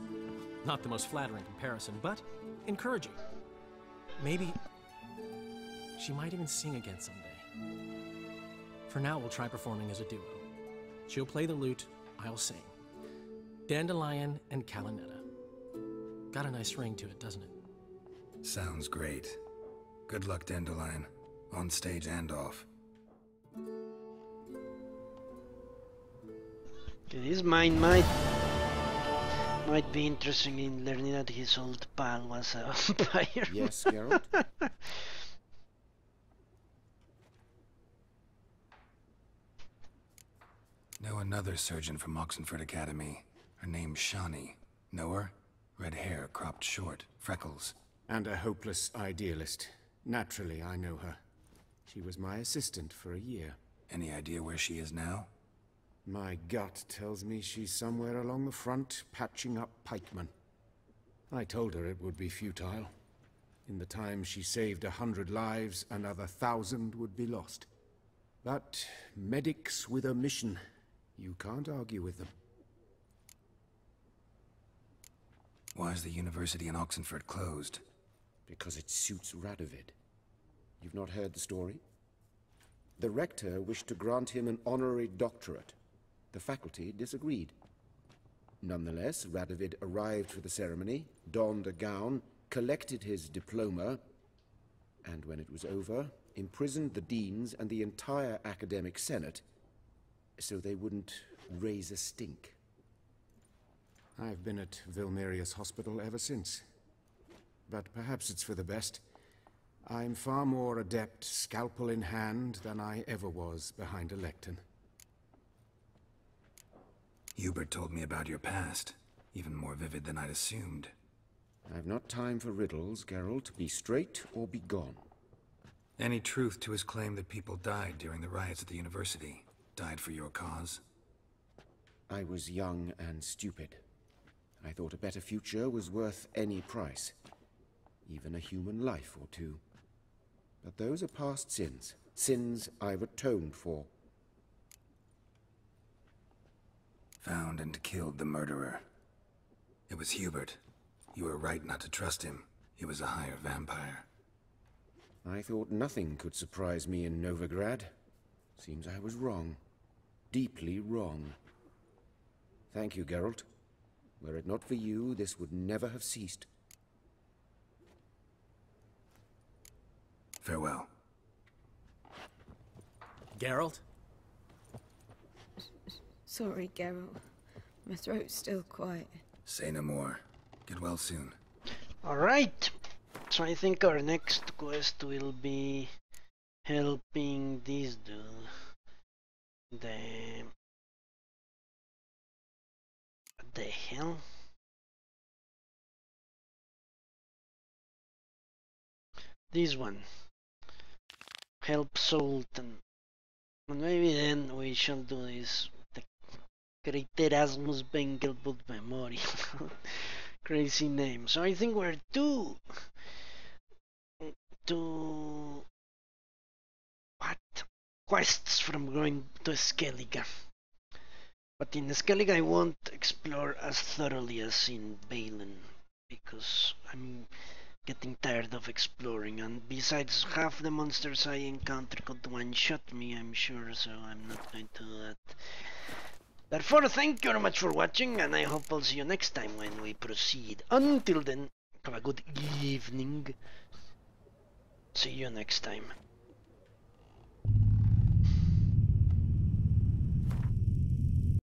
Not the most flattering comparison, but encouraging. Maybe she might even sing again someday. For now, we'll try performing as a duo. She'll play the lute, I'll sing. Dandelion and Calinetta. Got a nice ring to it, doesn't it?
Sounds great. Good luck, Dandelion. On stage and off.
His mind might be interesting in learning that his old pal was a vampire.
Yes, Geralt?
Know another surgeon from Oxenford Academy. Her name's Shawnee. Know her? Red hair, cropped short, freckles.
And a hopeless idealist. Naturally, I know her. She was my assistant for a year.
Any idea where she is now?
My gut tells me she's somewhere along the front, patching up pikemen. I told her it would be futile. In the time she saved 100 lives, another 1,000 would be lost. But medics with a mission, you can't argue with them.
Why is the university in Oxenford closed?
Because it suits Radovid. You've not heard the story? The rector wished to grant him an honorary doctorate. The faculty disagreed. Nonetheless, Radovid arrived for the ceremony, donned a gown, collected his diploma, and when it was over, imprisoned the deans and the entire academic senate so they wouldn't raise a stink. I've been at Vilmerius Hospital ever since. But perhaps it's for the best. I'm far more adept, scalpel in hand, than I ever was behind a lectern.
Hubert told me about your past. Even more vivid than I'd assumed.
I've not time for riddles, Geralt. Be straight or be gone.
Any truth to his claim that people died during the riots at the university? Died for your cause?
I was young and stupid. I thought a better future was worth any price. Even a human life or two. But those are past sins. Sins I've atoned for.
Found and killed the murderer. It was Hubert. You were right not to trust him. He was a higher vampire.
I thought nothing could surprise me in Novigrad. Seems I was wrong. Deeply wrong. Thank you, Geralt. Were it not for you, this would never have ceased.
Farewell.
Geralt?
Sorry, Geralt. My throat's still quiet.
Say no more. Get well soon.
Alright. So I think our next quest will be helping this dude. What the hell? This one. Help Sultan. And maybe then we shall do this. The Great Erasmus Bengelbud Memorial. Crazy name. So I think we're two what? Quests from going to Skellige. But in Skellige I won't explore as thoroughly as in Balin, because I'm getting tired of exploring, and besides half the monsters I encounter could one-shot me, I'm sure, so I'm not going to do that. Therefore, thank you very much for watching, and I hope I'll see you next time when we proceed. Until then, have a good evening. See you next time.